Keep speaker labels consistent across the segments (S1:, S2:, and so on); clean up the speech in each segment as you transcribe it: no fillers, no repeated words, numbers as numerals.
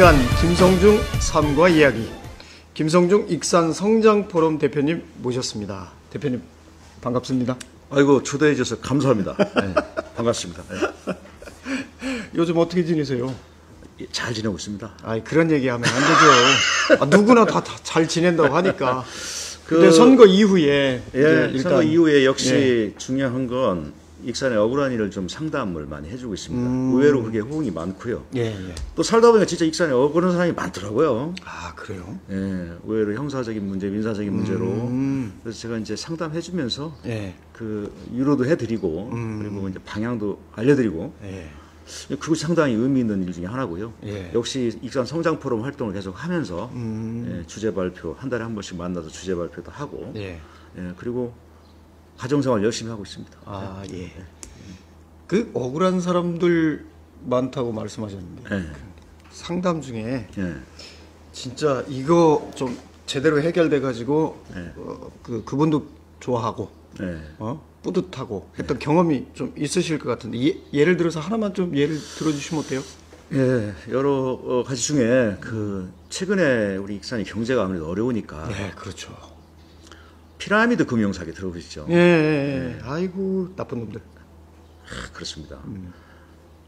S1: 인간 김성중 삶과 이야기. 김성중 익산 성장포럼 대표님 모셨습니다. 대표님 반갑습니다.
S2: 아이고 초대해 주셔서 감사합니다. 네, 반갑습니다. 네.
S1: 요즘 어떻게 지내세요?
S2: 잘 지내고 있습니다.
S1: 아이 그런 얘기하면 안 되죠. 누구나 다 잘 지낸다고 하니까. 근데 선거 이후에
S2: 일단 선거 이후에 역시
S1: 예.
S2: 중요한 건 익산의 억울한 일을 좀 상담을 많이 해주고 있습니다. 의외로 그게 호응이 많고요.
S1: 예.
S2: 또 살다 보니까 진짜 익산에 억울한 사람이 많더라고요.
S1: 아 그래요?
S2: 예, 의외로 형사적인 문제, 민사적인 문제로. 그래서 제가 이제 상담해주면서
S1: 예.
S2: 그 유로도 해드리고 그리고 이제 방향도 알려드리고.
S1: 예.
S2: 그거 상당히 의미 있는 일 중에 하나고요.
S1: 예.
S2: 역시 익산 성장 포럼 활동을 계속 하면서 주제 발표 한 달에 한 번씩 만나서 주제 발표도 하고
S1: 예.
S2: 그리고 가정생활 열심히 하고 있습니다.
S1: 아 예. 그 억울한 사람들 많다고 말씀하셨는데
S2: 네.
S1: 상담 중에
S2: 예.
S1: 진짜 이거 좀 제대로 해결돼 가지고
S2: 네.
S1: 그분도 좋아하고
S2: 네.
S1: 뿌듯하고 했던 경험이 좀 있으실 것 같은데 예를 들어서 하나만 좀 예를 들어주시면 어때요?
S2: 예, 여러 가지 중에 그 최근에 우리 익산이 경제가 아무래도 어려우니까
S1: 네, 그렇죠.
S2: 피라미드 금융사기 들어보시죠?
S1: 예. 아이고 나쁜 놈들.
S2: 그렇습니다.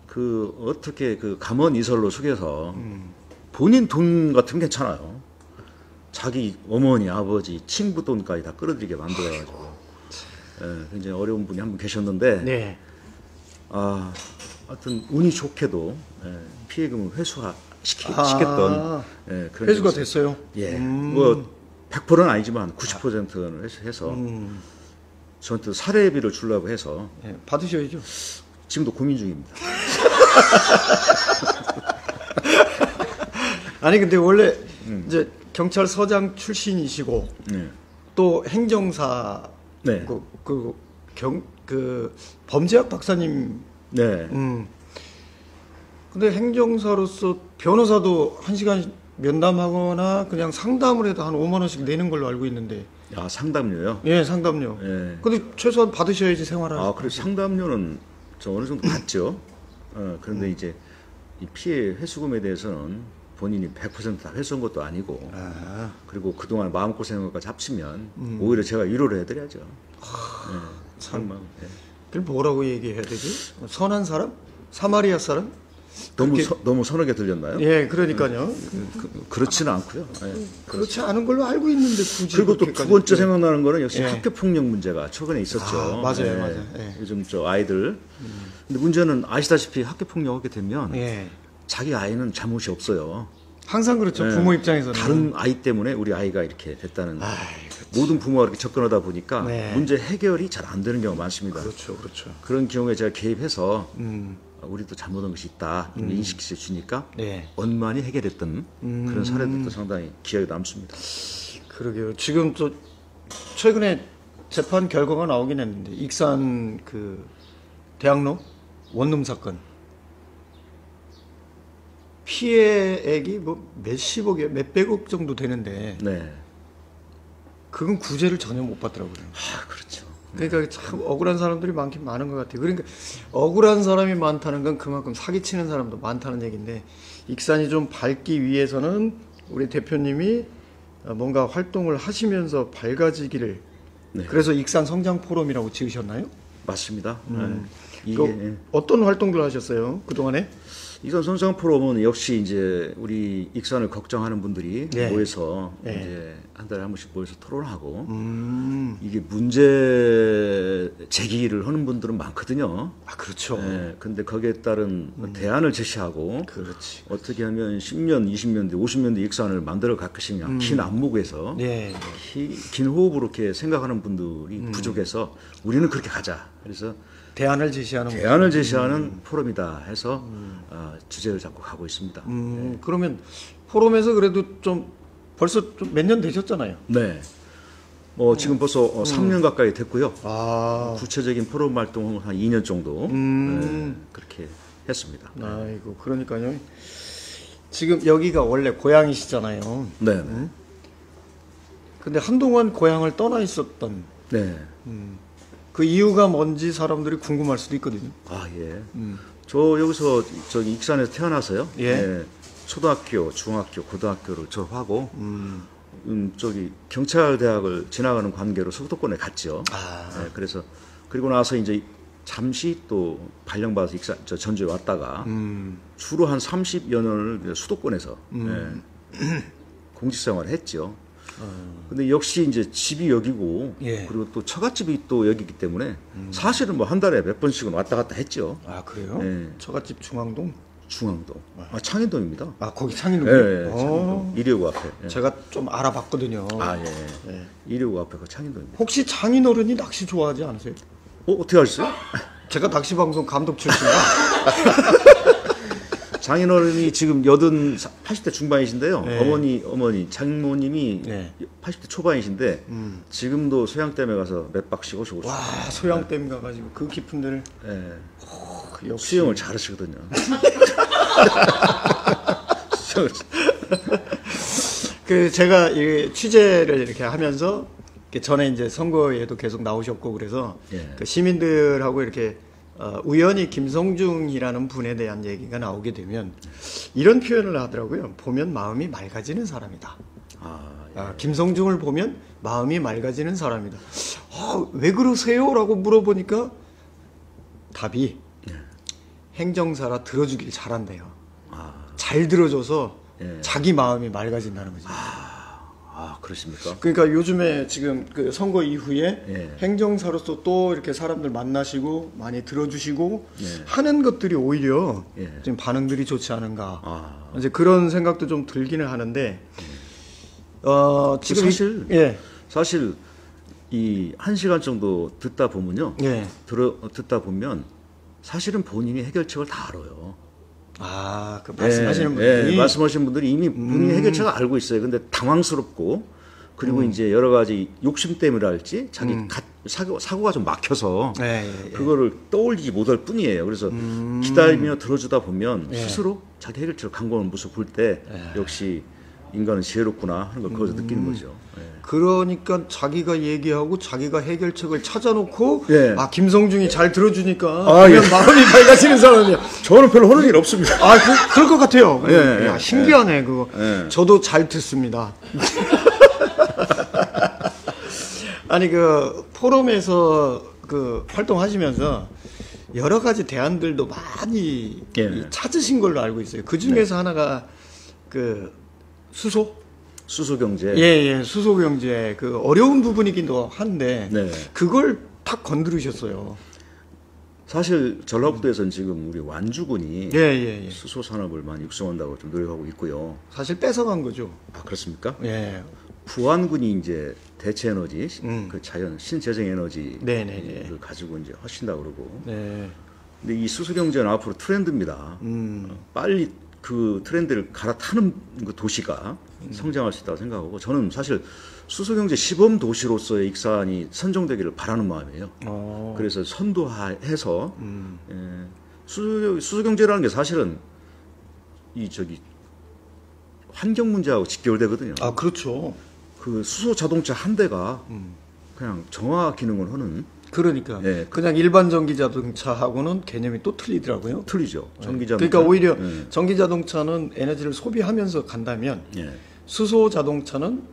S2: 그 어떻게 그 감원 이설로 속여서 본인 돈 같으면 괜찮아요. 자기 어머니, 아버지, 친구 돈까지 다 끌어들이게 만들어가지고 굉장히 어려운 분이 한 분 계셨는데
S1: 네.
S2: 하여튼 운이 좋게도 피해금을 회수시켰던 그런
S1: 회수가
S2: 일이
S1: 됐어요.
S2: 예, 뭐 100%는 아니지만 90%는 해서 저한테 사례비를 주려고 해서
S1: 예, 받으셔야죠.
S2: 지금도 고민 중입니다.
S1: 아니 근데 원래 이제 경찰서장 출신이시고
S2: 네.
S1: 또 행정사
S2: 네.
S1: 그 범죄학 박사님.
S2: 네.
S1: 근데 행정사로서 변호사도 1시간 면담하거나 그냥 상담을 해도 한 5만 원씩 내는 걸로 알고 있는데.
S2: 아, 상담료요?
S1: 예, 상담료.
S2: 예.
S1: 근데 최소한 받으셔야지 생활하시고.
S2: 그래서 상담료는 저 어느 정도 받죠. 그런데 이제 이 피해 회수금에 대해서는 본인이 100%다 회수한 것도 아니고, 그리고 그동안 마음고생한 것까지 합치면 오히려 제가 위로를 해드려야죠. 참.
S1: 그럼 뭐라고 얘기해야 되지? 선한 사람? 사마리아 사람?
S2: 너무 선하게 들렸나요?
S1: 예, 그러니까요.
S2: 그렇지는 않고요.
S1: 그렇지 않은 걸로 알고 있는데 굳이.
S2: 그리고 또 두 번째 생각나는 거는 역시
S1: 예.
S2: 학교 폭력 문제가 최근에 있었죠.
S1: 맞아요.
S2: 요즘 저 아이들. 근데 문제는 아시다시피 학교 폭력하게 되면
S1: 예.
S2: 자기 아이는 잘못이 없어요.
S1: 항상 그렇죠. 부모 입장에서는.
S2: 다른 아이 때문에 우리 아이가 이렇게 됐다는. 모든 부모가 이렇게 접근하다 보니까 문제 해결이 잘 안 되는 경우가 많습니다.
S1: 그렇죠.
S2: 그런 경우에 제가 개입해서 우리도 잘못한 것이 있다 인식시켜 주니까 원만히 해결했던 그런 사례들도 상당히 기억에 남습니다.
S1: 그러게요. 지금 또 최근에 재판 결과가 나오긴 했는데 익산 그 대학로 원룸 사건 피해액이 뭐 몇십억이에요, 몇백억 정도 되는데
S2: 네.
S1: 그건 구제를 전혀 못 받더라고요.
S2: 그렇죠.
S1: 그러니까 참 억울한 사람들이 많긴 많은 것 같아요. 그러니까 억울한 사람이 많다는 건 그만큼 사기치는 사람도 많다는 얘기인데 익산이 좀 밝기 위해서는 우리 대표님이 뭔가 활동을 하시면서 밝아지기를. 그래서 익산 성장 포럼이라고 지으셨나요?
S2: 맞습니다.
S1: 이게 어떤 활동들 하셨어요 그동안에?
S2: 익산 성장 포럼은 역시 이제 우리 익산을 걱정하는 분들이
S1: 네.
S2: 모여서 이제 한 달에 한 번씩 모여서 토론하고 이게 문제 제기를 하는 분들은 많거든요.
S1: 그렇죠.
S2: 근데 거기에 따른 대안을 제시하고
S1: 그렇지.
S2: 어떻게 하면 10년, 20년 뒤, 50년 뒤 익산을 만들어 갈 것이냐 긴 안목에서 긴 호흡으로 이렇게 생각하는 분들이 부족해서 우리는 그렇게 가자. 그래서
S1: 대안을 제시하는
S2: 포럼이다 해서 주제를 잡고 가고 있습니다.
S1: 그러면 포럼에서 그래도 좀 벌써 좀 몇 년 되셨잖아요.
S2: 네. 지금 벌써 3년 가까이 됐고요. 구체적인 포럼 활동은 한 2년 정도 그렇게 했습니다.
S1: 아이고 그러니까요. 지금 여기가 원래 고향이시잖아요.
S2: 네.
S1: 근데 한동안 고향을 떠나 있었던.
S2: 네.
S1: 그 이유가 뭔지 사람들이 궁금할 수도 있거든요.
S2: 예. 저 여기서 저기 익산에서 태어나서요. 초등학교, 중학교, 고등학교를 졸업하고 저기 경찰대학을 지나가는 관계로 수도권에 갔죠. 네, 그래서 그리고 나서 이제 잠시 또 발령받아서 전주에 왔다가 주로 한 30여 년을 수도권에서 공직생활을 했죠. 근데 역시 이제 집이 여기고
S1: 예.
S2: 그리고 또 처갓집이 또 여기기 때문에 사실은 뭐 한 달에 몇 번씩은 왔다 갔다 했죠.
S1: 아 그래요?
S2: 예.
S1: 처갓집 중앙동?
S2: 중앙동, 창인동입니다.
S1: 아 거기 창인동?
S2: 예, 예, 창인동. 이리오구 앞에. 예.
S1: 제가 좀 알아봤거든요.
S2: 아 예. 이리오구 앞에 그 창인동입니다.
S1: 혹시 장인어른이 낚시 좋아하지 않으세요?
S2: 어떻게 하셨어요?
S1: 제가 낚시 방송 감독 출신이라.
S2: 장인어른이 지금 80대 중반이신데요.
S1: 네.
S2: 어머니 장모님이
S1: 네.
S2: 80대 초반이신데 지금도 소양댐에 가서 몇 박씩 오시고
S1: 와 소양댐 가가지고 그 깊은 데를
S2: 예.
S1: 역시
S2: 수영을 잘하시거든요. 수영을
S1: 그 제가 이 취재를 이렇게 하면서 이렇게 전에 이제 선거에도 계속 나오셨고 그래서
S2: 예.
S1: 그 시민들하고 이렇게 우연히 김성중이라는 분에 대한 얘기가 나오게 되면 이런 표현을 하더라고요. 보면 마음이 맑아지는 사람이다. 김성중을 보면 마음이 맑아지는 사람이다. 왜 그러세요? 라고 물어보니까 답이 행정사라 들어주길 잘한대요. 잘 들어줘서 자기 마음이 맑아진다는 거죠.
S2: 그렇습니까?
S1: 그러니까 요즘에 지금 그 선거 이후에
S2: 예.
S1: 행정사로서 또 이렇게 사람들 만나시고 많이 들어주시고
S2: 예.
S1: 하는 것들이 오히려
S2: 예.
S1: 지금 반응들이 좋지 않은가. 이제 그런 생각도 좀 들기는 하는데, 지금
S2: 사실
S1: 예.
S2: 사실 이 1시간 정도 듣다 보면요.
S1: 예.
S2: 듣다 보면 사실은 본인이 해결책을 다 알아요.
S1: 그 말씀하시는 분들이
S2: 말씀하시는 분들이 이미 본인이 해결책을 알고 있어요. 근데 당황스럽고 그리고 이제 여러 가지 욕심 때문이랄지 자기 사고가 좀 막혀서 그거를 떠올리지 못할 뿐이에요. 그래서 기다리며 들어주다 보면 스스로 자기 해결책을 강구하는 모습 볼 때 역시 인간은 지혜롭구나 하는 걸 거기서 느끼는 거죠.
S1: 그러니까 자기가 얘기하고 자기가 해결책을 찾아놓고
S2: 예.
S1: 김성중이 잘 들어주니까
S2: 예.
S1: 그냥 마음이 밝아지는 사람이야.
S2: 저는 별로 하는 일 없습니다.
S1: 그럴 것 같아요.
S2: 예,
S1: 야, 신기하네 그거. 저도 잘 듣습니다. 아니 그 포럼에서 그 활동하시면서 여러 가지 대안들도 많이 찾으신 걸로 알고 있어요. 그 중에서 하나가 그
S2: 수소 경제.
S1: 수소 경제 그 어려운 부분이기도 한데 그걸 탁 건드리셨어요.
S2: 사실 전라북도에서는 지금 우리 완주군이
S1: 예.
S2: 수소 산업을 많이 육성한다고 좀 노력하고 있고요.
S1: 사실 뺏어간 거죠.
S2: 그렇습니까?
S1: 예.
S2: 부안군이 이제 대체 에너지, 그 자연 신재생 에너지를 가지고 이제 하신다고 그러고.
S1: 네.
S2: 근데 이 수소 경제는 앞으로 트렌드입니다. 빨리 그 트렌드를 갈아타는 그 도시가 성장할 수 있다고 생각하고 저는 사실 수소경제 시범 도시로서의 익산이 선정되기를 바라는 마음이에요. 그래서 선도해서 수소경제라는 게 사실은 환경 문제하고 직결되거든요.
S1: 그렇죠.
S2: 그 수소 자동차 한 대가 그냥 정화 기능을 하는.
S1: 그러니까 그냥 일반 전기 자동차하고는 개념이 또 틀리더라고요.
S2: 틀리죠. 전기 자동차.
S1: 그러니까 오히려 전기 자동차는 에너지를 소비하면서 간다면 수소 자동차는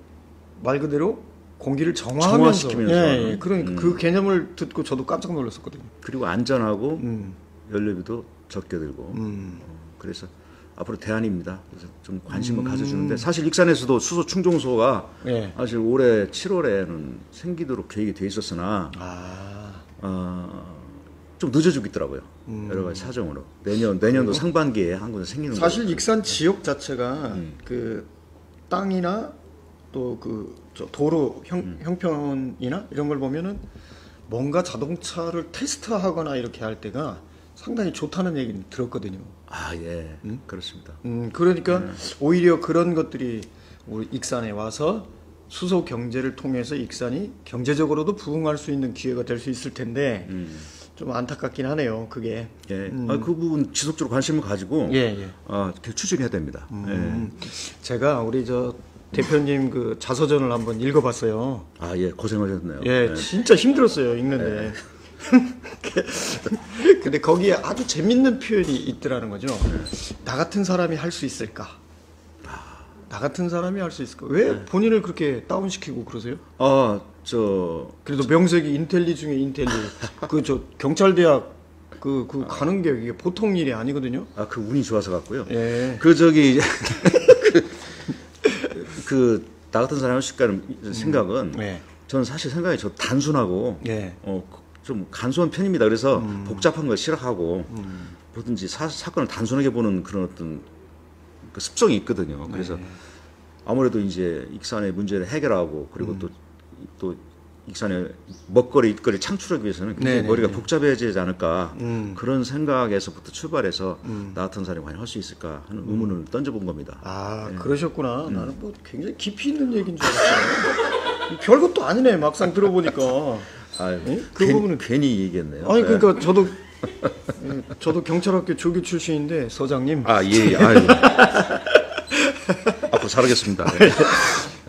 S1: 말 그대로 공기를 정화시키면서. 그러니까 그 개념을 듣고 저도 깜짝 놀랐었거든요.
S2: 그리고 안전하고 연료비도 적게 들고. 그래서 앞으로 대안입니다. 그래서 좀 관심을 가져주는데 사실 익산에서도 수소 충전소가 사실 올해 7월에는 생기도록 계획이 돼 있었으나 좀 늦어지고 있더라고요. 여러 가지 사정으로 내년도 상반기에 한 군데 생기는 거예요.
S1: 사실 익산 지역 자체가 그 땅이나 또 그 도로 형편이나 이런 걸 보면은 뭔가 자동차를 테스트하거나 이렇게 할 때가 상당히 좋다는 얘기는 들었거든요.
S2: 그렇습니다.
S1: 그러니까 오히려 그런 것들이 우리 익산에 와서 수소 경제를 통해서 익산이 경제적으로도 부흥할 수 있는 기회가 될 수 있을 텐데 좀 안타깝긴 하네요. 그게.
S2: 그 부분 지속적으로 관심을 가지고 추진해야 됩니다.
S1: 제가 우리 대표님 그 자서전을 한번 읽어봤어요.
S2: 고생하셨네요.
S1: 진짜 힘들었어요 읽는데. 근데 거기에 아주 재밌는 표현이 있더라는 거죠. 나 같은 사람이 할 수 있을까? 나 같은 사람이 할 수 있을까? 왜 본인을 그렇게 다운시키고 그러세요? 그래도 명색이 인텔리 중에 인텔리. 그 저 경찰대학 그 가는 게 이게 보통 일이 아니거든요.
S2: 그 운이 좋아서 갔고요.
S1: 예.
S2: 나 같은 사람이 할 수 있다는 생각은
S1: 예.
S2: 저는 사실 생각이 저 단순하고
S1: 예.
S2: 좀 간소한 편입니다. 그래서 복잡한 걸 싫어하고 뭐든지 사건을 단순하게 보는 그런 어떤 그 습성이 있거든요. 그래서 아무래도 이제 익산의 문제를 해결하고 그리고 또 익산의 먹거리, 일거리 창출하기 위해서는 굉장히 머리가 복잡해지지 않을까 그런 생각에서부터 출발해서 나 같은 사람이 과연 할 수 있을까 하는 의문을 던져본 겁니다.
S1: 그러셨구나. 나는 뭐 굉장히 깊이 있는 얘기인 줄 알았어요. 별것도 아니네. 막상 들어보니까.
S2: 부분은 괜히 얘기했네요.
S1: 아니 그러니까 저도 경찰학교 조교 출신인데 서장님.
S2: 예. 앞으로 잘하겠습니다.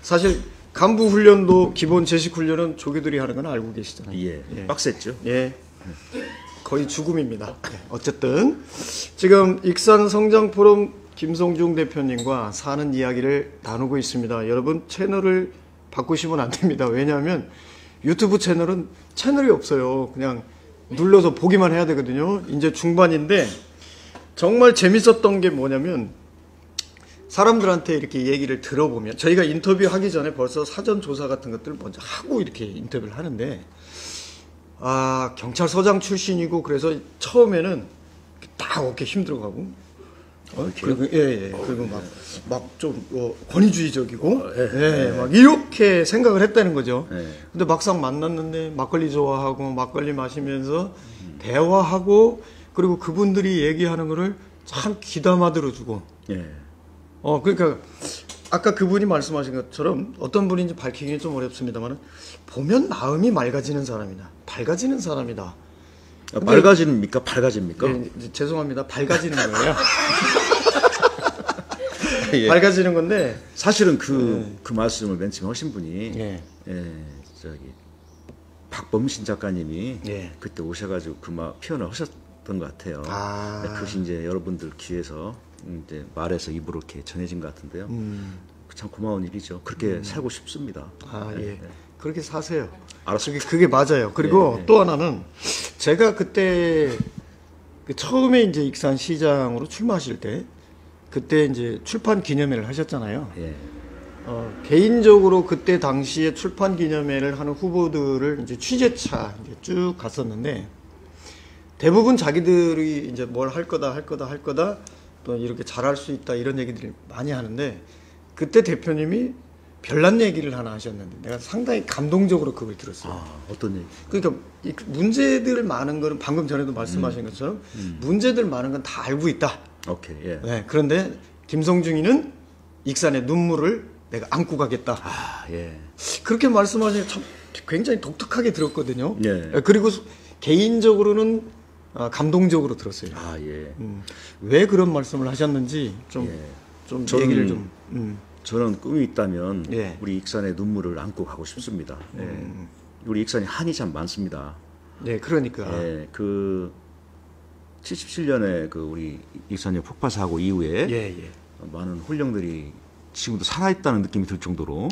S1: 사실 간부 훈련도 기본 제식 훈련은 조교들이 하는 건 알고 계시잖아요.
S2: 예. 빡셌죠.
S1: 예. 거의 죽음입니다. 어쨌든 지금 익산 성장 포럼 김성중 대표님과 사는 이야기를 나누고 있습니다. 여러분 채널을 바꾸시면 안 됩니다. 왜냐하면 유튜브 채널은 채널이 없어요. 그냥 눌러서 보기만 해야 되거든요. 이제 중반인데 정말 재밌었던 게 뭐냐면 사람들한테 이렇게 얘기를 들어보면 저희가 인터뷰하기 전에 벌써 사전 조사 같은 것들을 먼저 하고 이렇게 인터뷰를 하는데 경찰서장 출신이고 그래서 처음에는 딱 이렇게 힘들어가고 그리고 그리고 막 좀 권위주의적이고 막 이렇게 생각을 했다는 거죠. 근데 막상 만났는데 막걸리 좋아하고 막걸리 마시면서 대화하고 그리고 그분들이 얘기하는 거를 참 귀담아 들어주고 그러니까 아까 그분이 말씀하신 것처럼 어떤 분인지 밝히기는 좀 어렵습니다만 보면 마음이 맑아지는 사람이다. 밝아지는 사람이다.
S2: 밝아집니까? 밝아집니까?
S1: 죄송합니다. 밝아지는 거예요. 밝아지는 건데
S2: 사실은 그 말씀을 맨 처음에 하신 분이 박범신 작가님이 그때 오셔가지고 그 표현을 하셨던 것 같아요. 그것이 이제 여러분들 귀에서 이제 말해서 입으로 이렇게 전해진 것 같은데요. 참 고마운 일이죠. 그렇게 살고 싶습니다.
S1: 그렇게 사세요.
S2: 알았습니다.
S1: 그게 맞아요. 그리고 또 하나는 제가 그때 처음에 이제 익산 시장으로 출마하실 때 그때 이제 출판 기념회를 하셨잖아요. 개인적으로 그때 당시에 출판 기념회를 하는 후보들을 이제 취재차 이제 쭉 갔었는데 대부분 자기들이 이제 뭘 할 거다 또 이렇게 잘할 수 있다 이런 얘기들을 많이 하는데 그때 대표님이 별난 얘기를 하나 하셨는데 내가 상당히 감동적으로 그걸 들었어요.
S2: 어떤 얘기?
S1: 그러니까 문제들 많은 거는 방금 전에도 말씀하신 것처럼 문제들 많은 건 다 알고 있다.
S2: 오케이.
S1: 그런데 김성중이는 익산의 눈물을 내가 안고 가겠다. 그렇게 말씀하시니 참 굉장히 독특하게 들었거든요. 그리고 개인적으로는 감동적으로 들었어요. 왜 그런 말씀을 하셨는지 좀 얘기를 좀.
S2: 저는 꿈이 있다면 우리 익산의 눈물을 안고 가고 싶습니다. 우리 익산이 한이 참 많습니다.
S1: 그러니까.
S2: 그 77년에 그 우리 익산역 폭파 사고 이후에 많은 홀령들이 지금도 살아있다는 느낌이 들 정도로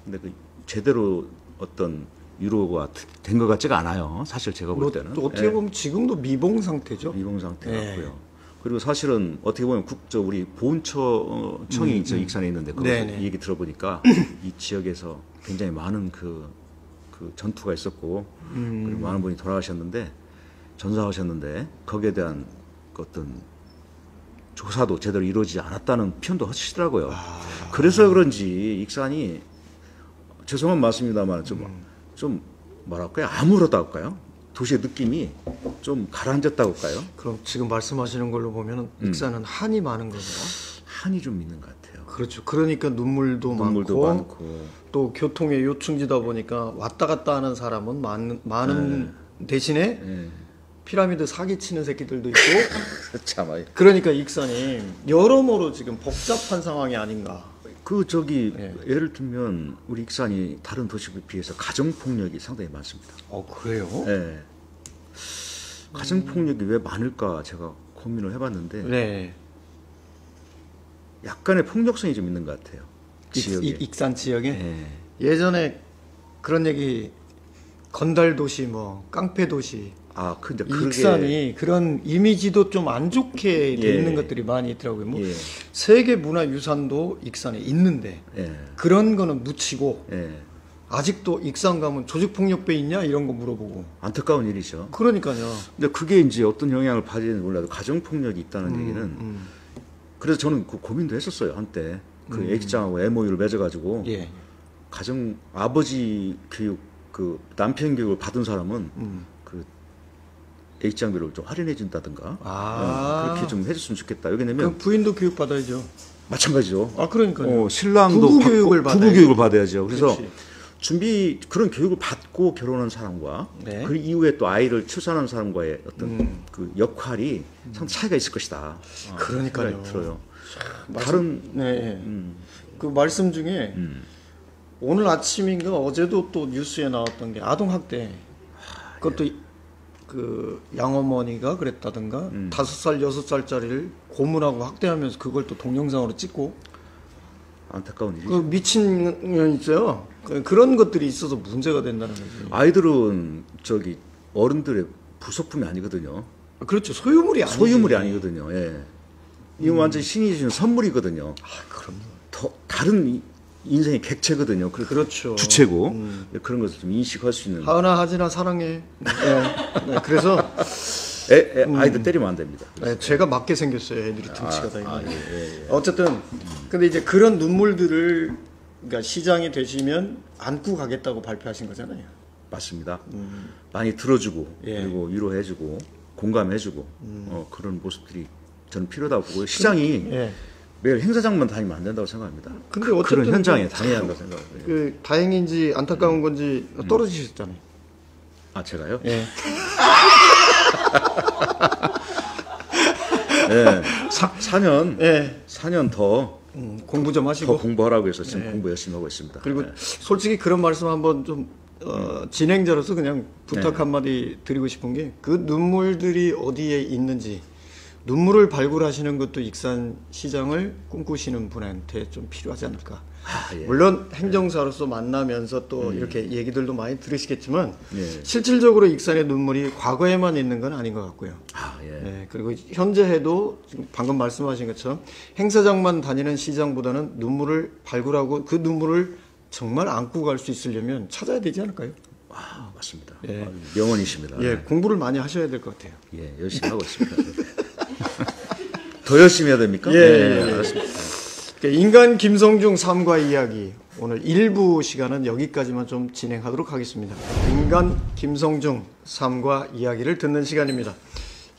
S2: 근데 그 제대로 어떤 위로가 된 것 같지가 않아요. 사실 제가 볼 때는.
S1: 어떻게 보면 지금도 미봉 상태죠.
S2: 미봉 상태 같고요. 그리고 사실은 어떻게 보면 우리 보훈청이 익산에 있는데 거기서 이 얘기 들어보니까 이 지역에서 굉장히 많은 그 전투가 있었고 그리고 많은 분이 돌아가셨는데 전사하셨는데 거기에 대한 어떤 조사도 제대로 이루어지지 않았다는 표현도 하시더라고요. 그래서 그런지 익산이 죄송한 말씀입니다만 좀 뭐랄까요? 암울하다고 할까요? 도시의 느낌이 좀 가라앉았다고 할까요?
S1: 그럼 지금 말씀하시는 걸로 보면 익산은 한이 많은 겁니다.
S2: 한이 좀 있는 것 같아요.
S1: 그렇죠. 그러니까 눈물도 많고 또 교통의 요충지다 보니까 왔다 갔다 하는 사람은 많은 대신에 피라미드 사기치는 새끼들도 있고 그러니까 익산이 여러모로 지금 복잡한 상황이 아닌가.
S2: 예를 들면 우리 익산이 다른 도시에 비해서 가정폭력이 상당히 많습니다.
S1: 그래요?
S2: 가정폭력이 왜 많을까 제가 고민을 해봤는데 약간의 폭력성이 좀 있는 것 같아요. 지역에.
S1: 익산 지역에
S2: 예.
S1: 예전에 그런 얘기 건달도시 뭐 깡패도시
S2: 아, 근데
S1: 익산이 그런 이미지도 좀 안 좋게 돼
S2: 예.
S1: 있는 것들이 많이 있더라고요. 뭐
S2: 예.
S1: 세계 문화유산도 익산에 있는데
S2: 예.
S1: 그런 거는 묻히고
S2: 예.
S1: 아직도 익산 가면 조직폭력배 있냐 이런 거 물어보고
S2: 안타까운 일이죠.
S1: 그러니까요.
S2: 근데 그게 이제 어떤 영향을 받을지는 몰라도 가정폭력이 있다는 얘기는 그래서 저는 그 고민도 했었어요 한때 그 X장하고 MOU를 맺어가지고
S1: 예.
S2: 가정 아버지 교육 그 남편 교육을 받은 사람은 그 X장비를 좀 할인해 준다든가 그렇게 좀 해줬으면 좋겠다. 왜냐면
S1: 그럼 부인도 교육 받아야죠.
S2: 마찬가지죠.
S1: 아 그러니까요.
S2: 신랑도
S1: 부부
S2: 받고,
S1: 교육을 받아야죠.
S2: 부부 교육을 받아야죠. 그래서
S1: 그렇지.
S2: 그런 교육을 받고 결혼한 사람과
S1: 네.
S2: 그 이후에 또 아이를 출산한 사람과의 어떤 그 역할이 참 차이가 있을 것이다.
S1: 그러니까요.
S2: 생각이 들어요.
S1: 다른 네. 그 말씀 중에 오늘 아침인가 어제도 또 뉴스에 나왔던 게 아동 학대. 그것도 그 양어머니가 그랬다든가 5살 6살짜리를 고문하고 학대하면서 그걸 또 동영상으로 찍고
S2: 안타까운 일이죠.
S1: 그 미친년 있어요. 그런 것들이 있어서 문제가 된다는 거지.
S2: 아이들은 저기 어른들의 부속품이 아니거든요.
S1: 그렇죠. 소유물이 아니지.
S2: 소유물이 아니거든요. 예. 이건 완전 신이 주신 선물이거든요.
S1: 그럼요.
S2: 더 다른 인생의 객체거든요.
S1: 그렇죠.
S2: 주체고 그런 것을 좀 인식할 수 있는.
S1: 하은아 하진아 사랑해. 네. 그래서
S2: 아이들 때리면 안 됩니다.
S1: 네, 제가 맞게 생겼어요. 애들이 등치가 다 있는데.
S2: 예.
S1: 어쨌든 근데 이제 그런 눈물들을 그러니까 시장이 되시면 안고 가겠다고 발표하신 거잖아요.
S2: 맞습니다. 많이 들어주고
S1: 예.
S2: 그리고 위로해주고 공감해주고 그런 모습들이 저는 필요하다고 보고 시장이
S1: 예.
S2: 매일 행사장만 다니면 안 된다고 생각합니다.
S1: 근데
S2: 그런
S1: 어쨌든
S2: 현장에 다녀야 한다고 생각해요.
S1: 그 다행인지 안타까운 건지 떨어지셨잖아요.
S2: 아 제가요?
S1: 예.
S2: 네. 4년
S1: 예.
S2: 4년 더
S1: 공부 좀 하시고
S2: 공부하라고 해서 지금 공부 열심히 하고 있습니다.
S1: 그리고
S2: 네.
S1: 솔직히 그런 말씀 한번 좀 진행자로서 그냥 부탁 한마디 드리고 싶은 게 그 눈물들이 어디에 있는지 눈물을 발굴하시는 것도 익산 시장을 꿈꾸시는 분한테 좀 필요하지 않을까.
S2: 예.
S1: 물론 행정사로서 만나면서 또 이렇게 얘기들도 많이 들으시겠지만
S2: 예.
S1: 실질적으로 익산의 눈물이 과거에만 있는 건 아닌 것 같고요.
S2: 예.
S1: 네, 그리고 현재 해도 지금 방금 말씀하신 것처럼 행사장만 다니는 시장보다는 눈물을 발굴하고 그 눈물을 정말 안고 갈 수 있으려면 찾아야 되지 않을까요?
S2: 맞습니다.
S1: 예.
S2: 명언이십니다.
S1: 예, 공부를 많이 하셔야 될 것 같아요.
S2: 예, 열심히 하고 있습니다. 더 열심히 해야 됩니까?
S1: 예.
S2: 알았습니다.
S1: 인간 김성중 삶과 이야기 오늘 1부 시간은 여기까지만 좀 진행하도록 하겠습니다. 인간 김성중 삶과 이야기를 듣는 시간입니다.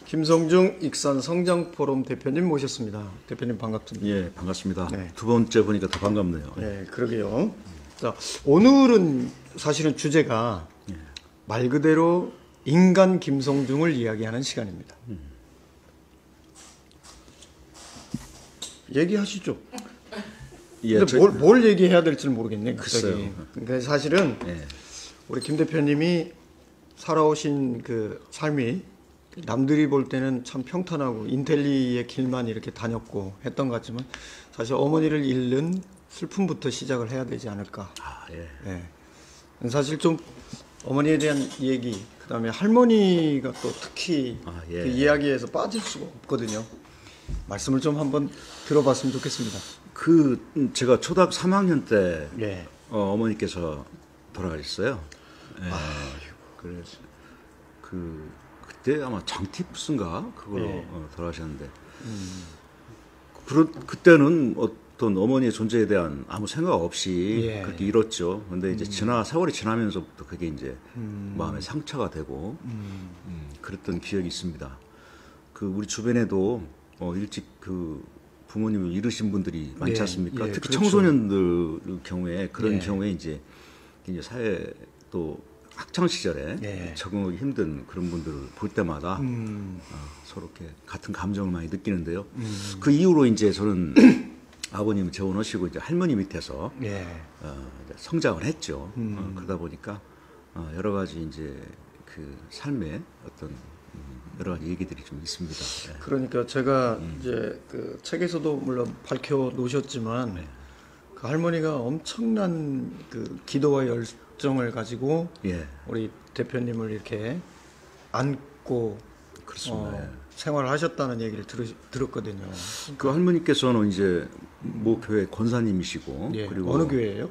S1: 김성중 익산 성장포럼 대표님 모셨습니다. 대표님 반갑습니다.
S2: 예, 반갑습니다.
S1: 네.
S2: 두 번째 보니까 더 반갑네요.
S1: 네, 그러게요. 자, 오늘은 사실은 주제가 말 그대로 인간 김성중을 이야기하는 시간입니다. 얘기하시죠.
S2: 예,
S1: 근데 뭘 얘기해야 될지는 모르겠네. 갑자기.
S2: 글쎄요.
S1: 그러니까 사실은
S2: 예.
S1: 우리 김 대표님이 살아오신 그 삶이 남들이 볼 때는 참 평탄하고 인텔리의 길만 이렇게 다녔고 했던 것 같지만 사실 어머니를 잃는 슬픔부터 시작을 해야 되지 않을까.
S2: 예.
S1: 예. 사실 좀 어머니에 대한 얘기, 그다음에 할머니가 또 특히
S2: 예.
S1: 그 이야기에서 빠질 수가 없거든요. 말씀을 좀 한번 들어봤으면 좋겠습니다.
S2: 제가 초등학교 3학년 때
S1: 예.
S2: 어머니께서 돌아가셨어요. 예. 그래서 그때 아마 장티푸스인가 그걸로
S1: 예.
S2: 돌아가셨는데 그때는 어떤 어머니의 존재에 대한 아무 생각 없이
S1: 예.
S2: 그렇게 잃었죠. 근데 이제 세월이 지나면서부터 그게 이제 마음에 상처가 되고 그랬던 기억이 있습니다. 우리 주변에도 일찍 부모님을 잃으신 분들이 많지
S1: 예,
S2: 않습니까?
S1: 예,
S2: 특히
S1: 그렇죠.
S2: 청소년들 경우에 그런
S1: 예.
S2: 경우에 이제 사회 또 학창 시절에
S1: 예.
S2: 적응하기 힘든 그런 분들을 볼 때마다 서로 이렇게 같은 감정을 많이 느끼는데요. 그 이후로 이제 저는 아버님 재혼하시고 이제 할머니 밑에서
S1: 예.
S2: 이제 성장을 했죠. 그러다 보니까 여러 가지 이제 그 삶의 어떤 여러 가지 얘기들이 좀 있습니다. 네.
S1: 그러니까 제가 이제 그 책에서도 물론 밝혀 놓으셨지만 그 할머니가 엄청난 그 기도와 열정을 가지고
S2: 예,
S1: 우리 대표님을 이렇게 안고
S2: 그렇습니다. 예.
S1: 생활을 하셨다는 얘기를 들었거든요.
S2: 그 할머니께서는 이제 모 교회 권사님이시고
S1: 예.
S2: 그리고
S1: 어느 교회예요?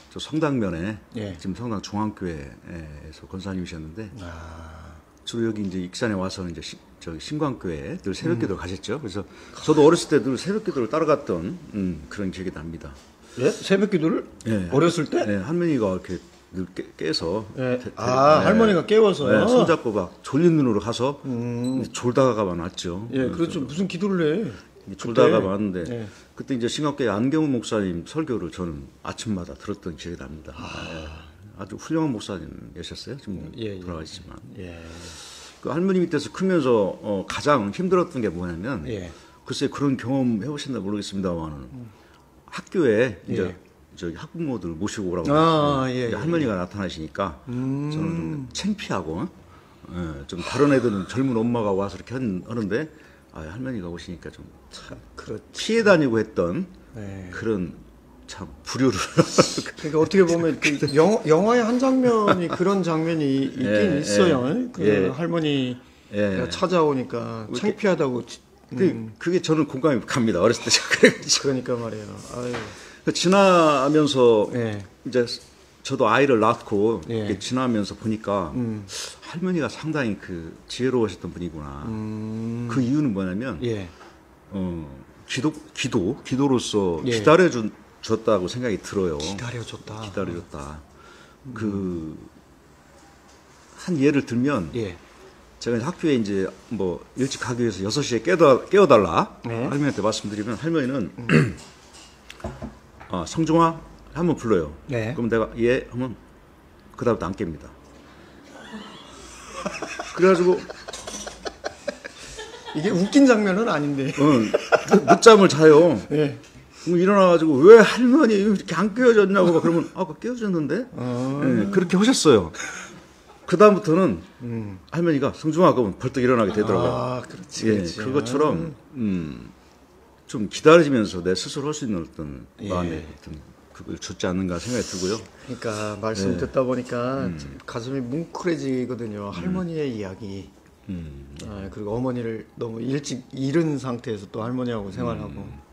S2: 저 성당면에
S1: 예.
S2: 지금 성당 중앙교회에서 권사님이셨는데
S1: 아,
S2: 주로 여기 이제 익산에 와서 이제 저기 신광교회에 늘 새벽기도를 가셨죠. 그래서 저도 어렸을 때 늘 새벽기도를 따라갔던 그런 기억이 납니다.
S1: 예? 새벽기도를
S2: 예.
S1: 어렸을 때?
S2: 네, 할머니가 이렇게 늘 깨서
S1: 예. 할머니가 깨워서요.
S2: 네, 손잡고 막 졸린 눈으로 가서 졸다가만 왔죠.
S1: 예, 그렇죠. 무슨 기도를 해?
S2: 졸다가
S1: 그때.
S2: 왔는데
S1: 예.
S2: 그때 이제 신학교에 안경훈 목사님 설교를 저는 아침마다 들었던 기억이 납니다. 예. 아주 훌륭한 목사님이셨어요. 지금
S1: 예, 예.
S2: 돌아가셨지만.
S1: 예.
S2: 그 할머니 밑에서 크면서 가장 힘들었던 게 뭐냐면
S1: 예.
S2: 글쎄 그런 경험 해보셨나 모르겠습니다만 학교에 이제
S1: 예.
S2: 저기 학부모들 모시고 오라고
S1: 아,
S2: 했어요.
S1: 예,
S2: 이제
S1: 예.
S2: 할머니가 나타나시니까 저는 좀 창피하고 좀 다른 애들은 젊은 엄마가 와서 이렇게 하는데 할머니가 오시니까 좀 참
S1: 그렇죠.
S2: 피해 다니고 했던
S1: 네.
S2: 그런 참 부류를
S1: 그러니까 어떻게 보면 그 영화의 한 장면이 그런 장면이 있긴
S2: 예,
S1: 있어요. 그
S2: 예.
S1: 할머니가
S2: 예.
S1: 찾아오니까 창피하다고.
S2: 그게 저는 공감이 갑니다. 어렸을 때 제가 그래가지고
S1: 그러니까 말이에요. 아유.
S2: 지나면서
S1: 예.
S2: 이제 저도 아이를 낳고
S1: 예.
S2: 이렇게 지나면서 보니까 할머니가 상당히 그 지혜로우셨던 분이구나. 그 이유는 뭐냐면
S1: 예.
S2: 기도로서
S1: 예.
S2: 기다려줬다고 생각이 들어요.
S1: 기다려줬다.
S2: 기다려줬다. 그 한 예를 들면
S1: 예.
S2: 제가 이제 학교에 이제 뭐 일찍 가기 위해서 6시에 깨워달라
S1: 네.
S2: 할머니한테 말씀드리면 할머니는 성중아 한번 불러요.
S1: 네.
S2: 그럼 내가 예 하면 그다음부터 안 깹니다. 그래가지고
S1: 이게 웃긴 장면은 아닌데.
S2: 늦잠을 자요.
S1: 예.
S2: 그럼 일어나가지고 왜 할머니 이렇게 안 깨워졌냐고 막 그러면 아까 깨워졌는데 예, 그렇게 하셨어요. 그 다음부터는 할머니가 성중아 그러면 벌떡 일어나게 되더라고요.
S1: 아, 그렇지.
S2: 예,
S1: 그렇지.
S2: 그것처럼 좀 기다려지면서 내 스스로 할 수 있는 어떤 마음의 어떤 그걸 줬지 않는가 생각이 들고요.
S1: 그러니까 말씀 듣다 보니까 가슴이 뭉클해지거든요. 할머니의 이야기. 그리고 어머니를 너무 일찍 잃은 상태에서 또 할머니하고 생활하고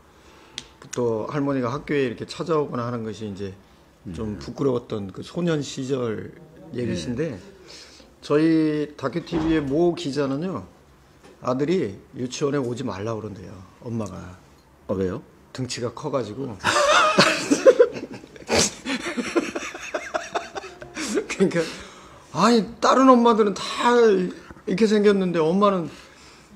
S1: 또 할머니가 학교에 이렇게 찾아오거나 하는 것이 이제 좀 부끄러웠던 그 소년 시절 얘기신데 저희 다큐TV의 모 기자는요 아들이 유치원에 오지 말라 그런대요. 엄마가
S2: 왜요?
S1: 등치가 커가지고 그러니까 아니 다른 엄마들은 다 이렇게 생겼는데 엄마는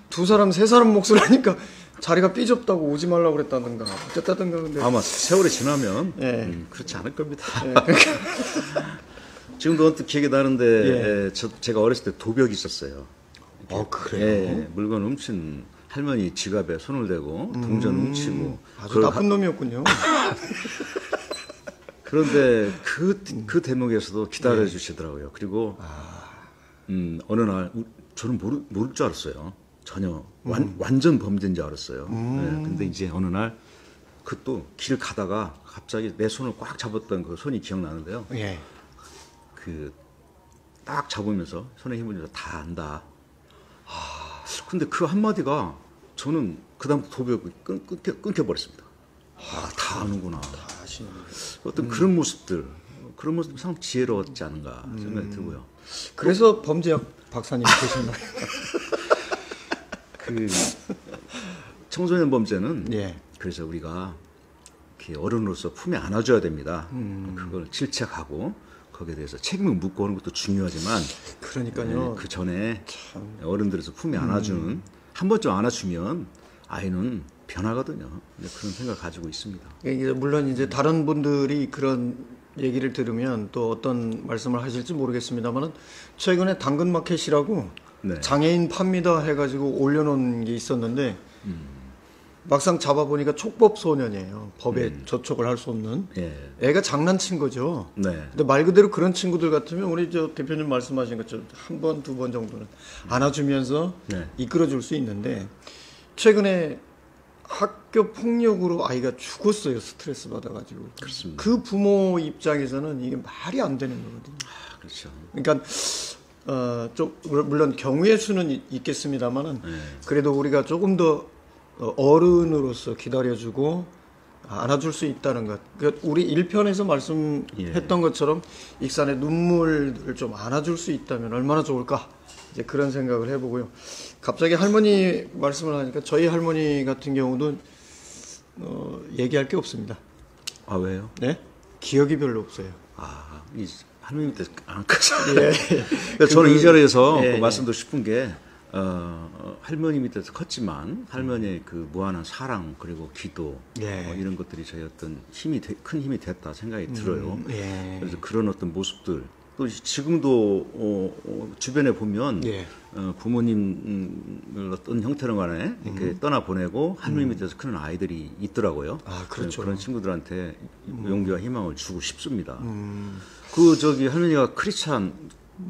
S1: 2사람 3사람 몫을 하니까 자리가 삐좁다고 오지 말라고 그랬다든가 어쨌다든가 근데
S2: 아마 세월이 지나면
S1: 예.
S2: 그렇지 않을 겁니다.
S1: 예, 그러니까
S2: 지금도 언뜻 기억이 나는데
S1: 예.
S2: 제가 어렸을 때 도벽이 있었어요.
S1: 그래요?
S2: 예, 물건 훔친 할머니 지갑에 손을 대고 동전 훔치고
S1: 아주 나쁜 놈이었군요.
S2: 그런데 그 대목에서도 기다려 주시더라고요. 그리고 어느 날 저는 모를 줄 알았어요. 전혀 완전 범죄인 줄 알았어요. 예, 근데 이제 어느 날 그 또 길 가다가 갑자기 내 손을 꽉 잡았던 그 손이 기억나는데요.
S1: 예.
S2: 그 딱 잡으면서 손에 힘을 주면서 다 안다. 근데 그 한마디가 저는 그다음부터 도벽이 끊겨버렸습니다. 다 아는구나.
S1: 다 아시는
S2: 어떤 그런 모습들 참 지혜로웠지 않은가 생각이 들고요.
S1: 그래서 범죄학 박사님 되셨나요?
S2: 그 청소년 범죄는
S1: 예.
S2: 그래서 우리가 이렇게 어른으로서 품에 안아줘야 됩니다. 그걸 질책하고 거기에 대해서 책임을 묻고 하는 것도 중요하지만
S1: 그러니까요.
S2: 그 전에 어른들에서 품에 안아주는 한 번쯤 안아주면 아이는 변하거든요. 그런 생각을 가지고 있습니다.
S1: 이게 물론 이제 다른 분들이 그런 얘기를 들으면 또 어떤 말씀을 하실지 모르겠습니다만은 최근에 당근마켓이라고
S2: 네.
S1: 장애인 팝니다 해가지고 올려놓은 게 있었는데 막상 잡아보니까 촉법 소년이에요. 법에 저촉을 할 수 없는.
S2: 예.
S1: 애가 장난친 거죠.
S2: 네.
S1: 근데 말 그대로 그런 친구들 같으면 우리 저 대표님 말씀하신 것처럼 한 번, 두 번 정도는 안아주면서
S2: 네.
S1: 이끌어줄 수 있는데 최근에 학교 폭력으로 아이가 죽었어요. 스트레스 받아가지고.
S2: 그렇습니다.
S1: 그 부모 입장에서는 이게 말이 안 되는 거거든요.
S2: 아, 그렇죠.
S1: 그러니까 좀 물론 경우의 수는 있겠습니다만은 그래도 우리가 조금 더 어른으로서 기다려주고 안아줄 수 있다는 것. 그러니까 우리 1편에서 말씀했던 것처럼 익산의 눈물을 좀 안아줄 수 있다면 얼마나 좋을까. 이제 그런 생각을 해보고요. 갑자기 할머니 말씀을 하니까 저희 할머니 같은 경우도 얘기할 게 없습니다.
S2: 아, 왜요?
S1: 네? 기억이 별로 없어요.
S2: 아, 이 할머니 때 안 크죠.
S1: 예.
S2: 그러니까 저는 이 자리에서
S1: 예,
S2: 그 말씀드리고 싶은 게 할머니 밑에서 컸지만 할머니의 그 무한한 사랑 그리고 기도
S1: 예.
S2: 이런 것들이 저희 어떤 큰 힘이 됐다 생각이 들어요.
S1: 예.
S2: 그래서 그런 어떤 모습들 또 지금도 주변에 보면
S1: 예.
S2: 부모님을 어떤 형태로 간에 이렇게 떠나 보내고 할머니 밑에서 크는 아이들이 있더라고요.
S1: 아, 그렇죠.
S2: 그런 친구들한테 용기와 희망을 주고 싶습니다. 그 할머니가 크리스찬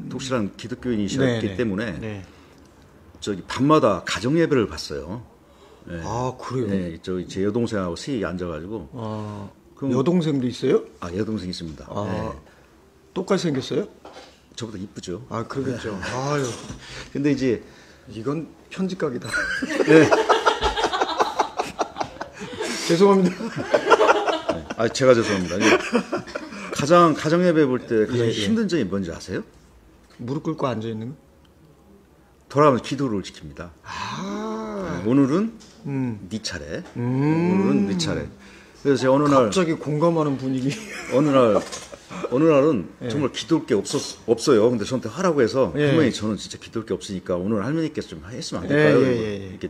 S2: 독실한 기독교인이셨기
S1: 네,
S2: 때문에
S1: 네.
S2: 밤마다 가정 예배를 봤어요. 네.
S1: 아, 그래요?
S2: 네, 제 여동생하고 셋이 앉아가지고.
S1: 아,
S2: 그럼-
S1: 여동생도 있어요?
S2: 아, 여동생 있습니다.
S1: 아,
S2: 네.
S1: 똑같이 생겼어요?
S2: 저보다 이쁘죠.
S1: 아, 그러겠죠. 아유,
S2: 근데 이제
S1: 이건 편집각이다.
S2: 네.
S1: 죄송합니다.
S2: 아, 제가 죄송합니다. 이제 가정 예배 볼 때 가장
S1: 예, 예.
S2: 힘든 점이 뭔지 아세요?
S1: 무릎 꿇고 앉아 있는 거?
S2: 돌아가면서 기도를 지킵니다.
S1: 아,
S2: 오늘은 네 차례. 오늘은 네 차례. 그래서 제가
S1: 갑자기 공감하는 분위기.
S2: 어느 날은 정말 기도할 게 없어요. 근데 저한테 하라고 해서
S1: 예.
S2: 할머니 저는 진짜 기도할 게 없으니까 오늘 할머니께서 좀 했으면 안
S1: 예,
S2: 될까요?
S1: 예, 예, 예.
S2: 이렇게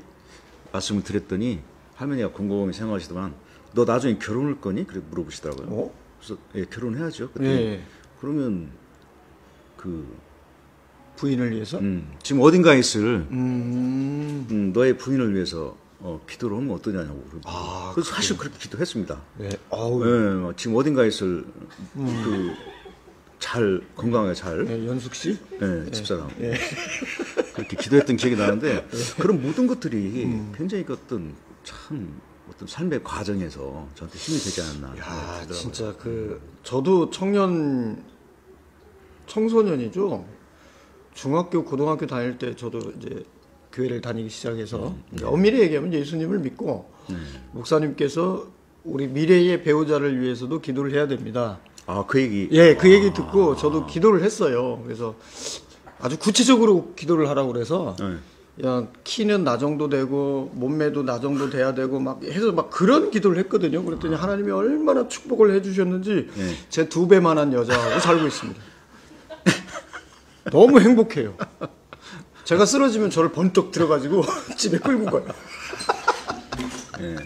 S2: 말씀을 드렸더니 할머니가 곰곰이 생각하시더만 너 나중에 결혼할 거니? 그렇게 물어보시더라고요.
S1: 어?
S2: 그래서 예, 결혼해야죠. 그랬더니
S1: 예.
S2: 그러면 그
S1: 부인을 위해서?
S2: 지금 어딘가에 있을
S1: 네.
S2: 너의 부인을 위해서 기도를 하면 어떠냐고.
S1: 아,
S2: 그래서 사실 그렇게 기도했습니다.
S1: 네. 아우,
S2: 예, 지금 어딘가에 있을 건강하게 잘
S1: 예, 연숙 씨?
S2: 예, 집사람 그렇게 기도했던 기억이 나는데 그런 모든 것들이 굉장히 어떤 삶의 과정에서 저한테 힘이 되지 않았나.
S1: 야,
S2: 생각이 들더라고요.
S1: 진짜 저도 청소년이죠. 중학교, 고등학교 다닐 때 저도 이제 교회를 다니기 시작해서 엄밀히 얘기하면 예수님을 믿고 목사님께서 우리 미래의 배우자를 위해서도 기도를 해야 됩니다.
S2: 아, 그 얘기.
S1: 예, 그 얘기 듣고 저도 기도를 했어요. 그래서 아주 구체적으로 기도를 하라고 그래서
S2: 네.
S1: 야, 키는 나 정도 되고 몸매도 나 정도 돼야 되고 막 해서 막 그런 기도를 했거든요. 그랬더니 하나님이 얼마나 축복을 해주셨는지
S2: 네.
S1: 제 2배만한 여자하고 살고 있습니다. 너무 행복해요. 제가 쓰러지면 저를 번쩍 들어가지고 집에 끌고 가요.
S2: 예.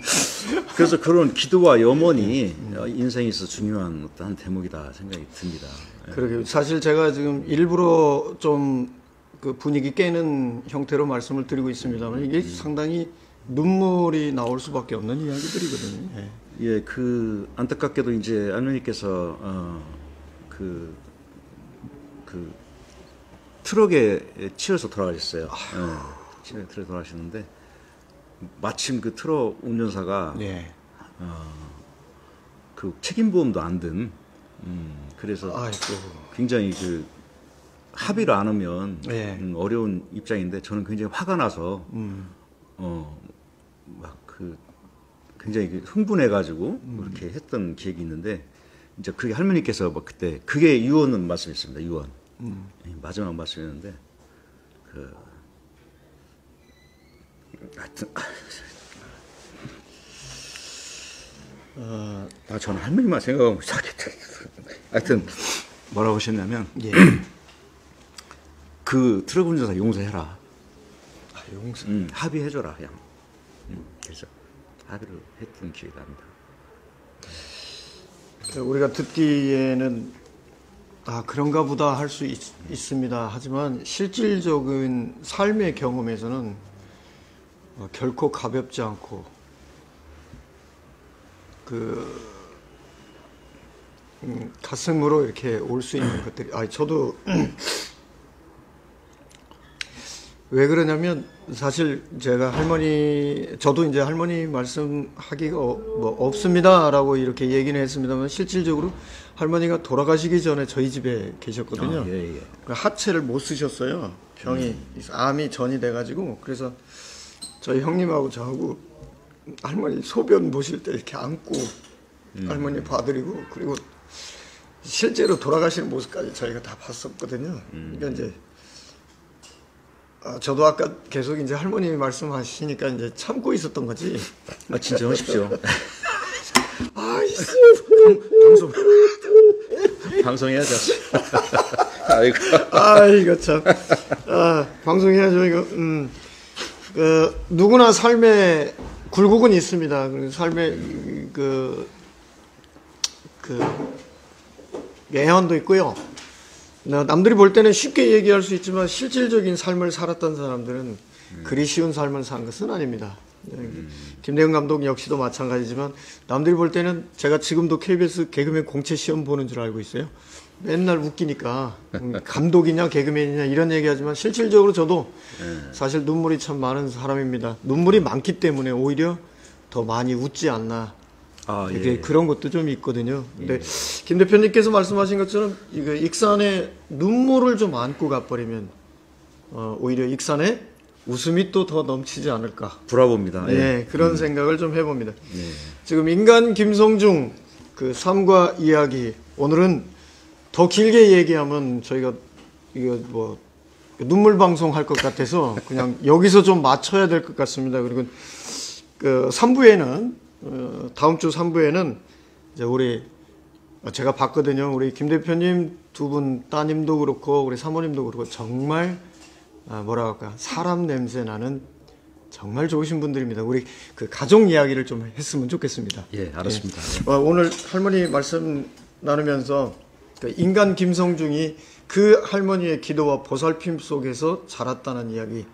S2: 그래서 그런 기도와 염원이 인생에 있어 중요한 어떤 대목이다 생각이 듭니다. 예.
S1: 그러게 사실 제가 지금 일부러 좀 그 분위기 깨는 형태로 말씀을 드리고 있습니다만 이게 상당히 눈물이 나올 수밖에 없는 이야기들이거든요. 예.
S2: 예, 안타깝게도 이제 할머니께서 트럭에 치여서 돌아가셨어요. 예, 트럭에 돌아가셨는데 마침 그 트럭 운전사가
S1: 네.
S2: 그 책임보험도 안 든, 그래서
S1: 아이고.
S2: 굉장히 합의를 안 하면
S1: 네.
S2: 어려운 입장인데 저는 굉장히 화가 나서 굉장히 흥분해가지고 그렇게 했던 기억이 있는데 이제 그게 할머니께서 그때 그게 유언은 말씀했습니다. 유언. 마지막 말씀이었는데 하여튼 저는 할머니만 생각하고 시작했죠. 하여튼 뭐라고 하셨냐면
S1: 예.
S2: 그 트럭 운전사 용서해라.
S1: 아, 용서.
S2: 합의해줘라 그냥. 그래서 합의를 했던 기억이 납니다.
S1: 우리가 듣기에는 그런가 보다 할 수 있습니다. 하지만 실질적인 삶의 경험에서는 결코 가볍지 않고 그 가슴으로 이렇게 올 수 있는 것들이. 저도 왜 그러냐면 사실 제가 저도 이제 할머니 말씀하기가 뭐 없습니다라고 이렇게 얘기는 했습니다만 실질적으로 할머니가 돌아가시기 전에 저희 집에 계셨거든요.
S2: 예.
S1: 그 하체를 못 쓰셨어요. 병이 암이 전이 돼가지고. 그래서 저희 형님하고 저하고 할머니 소변 보실 때 이렇게 안고 할머니 봐드리고, 그리고 실제로 돌아가시는 모습까지 저희가 다 봤었거든요. 그러니까 이제 저도 아까 계속 이제 할머니 말씀하시니까 이제 참고 있었던 거지.
S2: 진정하십시오.
S1: 아이씨.
S2: 방송해야죠. 아이고.
S1: 이거 참. 방송해야죠, 이거. 누구나 삶에 굴곡은 있습니다. 삶에 애환도 있고요. 남들이 볼 때는 쉽게 얘기할 수 있지만 실질적인 삶을 살았던 사람들은 그리 쉬운 삶을 산 것은 아닙니다. 김대중 감독 역시도 마찬가지지만 남들이 볼 때는 제가 지금도 KBS 개그맨 공채 시험 보는 줄 알고 있어요. 맨날 웃기니까 감독이냐 개그맨이냐 이런 얘기하지만 실질적으로 저도 사실 눈물이 참 많은 사람입니다. 눈물이 많기 때문에 오히려 더 많이 웃지 않나. 이게 그런 것도 좀 있거든요. 근데 김 대표님께서 말씀하신 것처럼 이거 익산에 눈물을 좀 안고 가버리면 오히려 익산에 웃음이 또 더 넘치지 않을까.
S2: 브라보입니다.
S1: 그런 생각을 좀 해봅니다. 지금 인간 김성중 그 삶과 이야기, 오늘은 더 길게 얘기하면 저희가 이거 뭐 눈물 방송 할 것 같아서 그냥 여기서 좀 맞춰야 될 것 같습니다. 그리고 그 3부에는 다음 주 3부에는 이제 제가 봤거든요. 우리 김 대표님 두 분 따님도 그렇고 우리 사모님도 그렇고 정말 뭐라 할까, 사람 냄새 나는 정말 좋으신 분들입니다. 우리 그 가족 이야기를 좀 했으면 좋겠습니다.
S2: 알았습니다.
S1: 오늘 할머니 말씀 나누면서 그 인간 김성중이 그 할머니의 기도와 보살핌 속에서 자랐다는 이야기.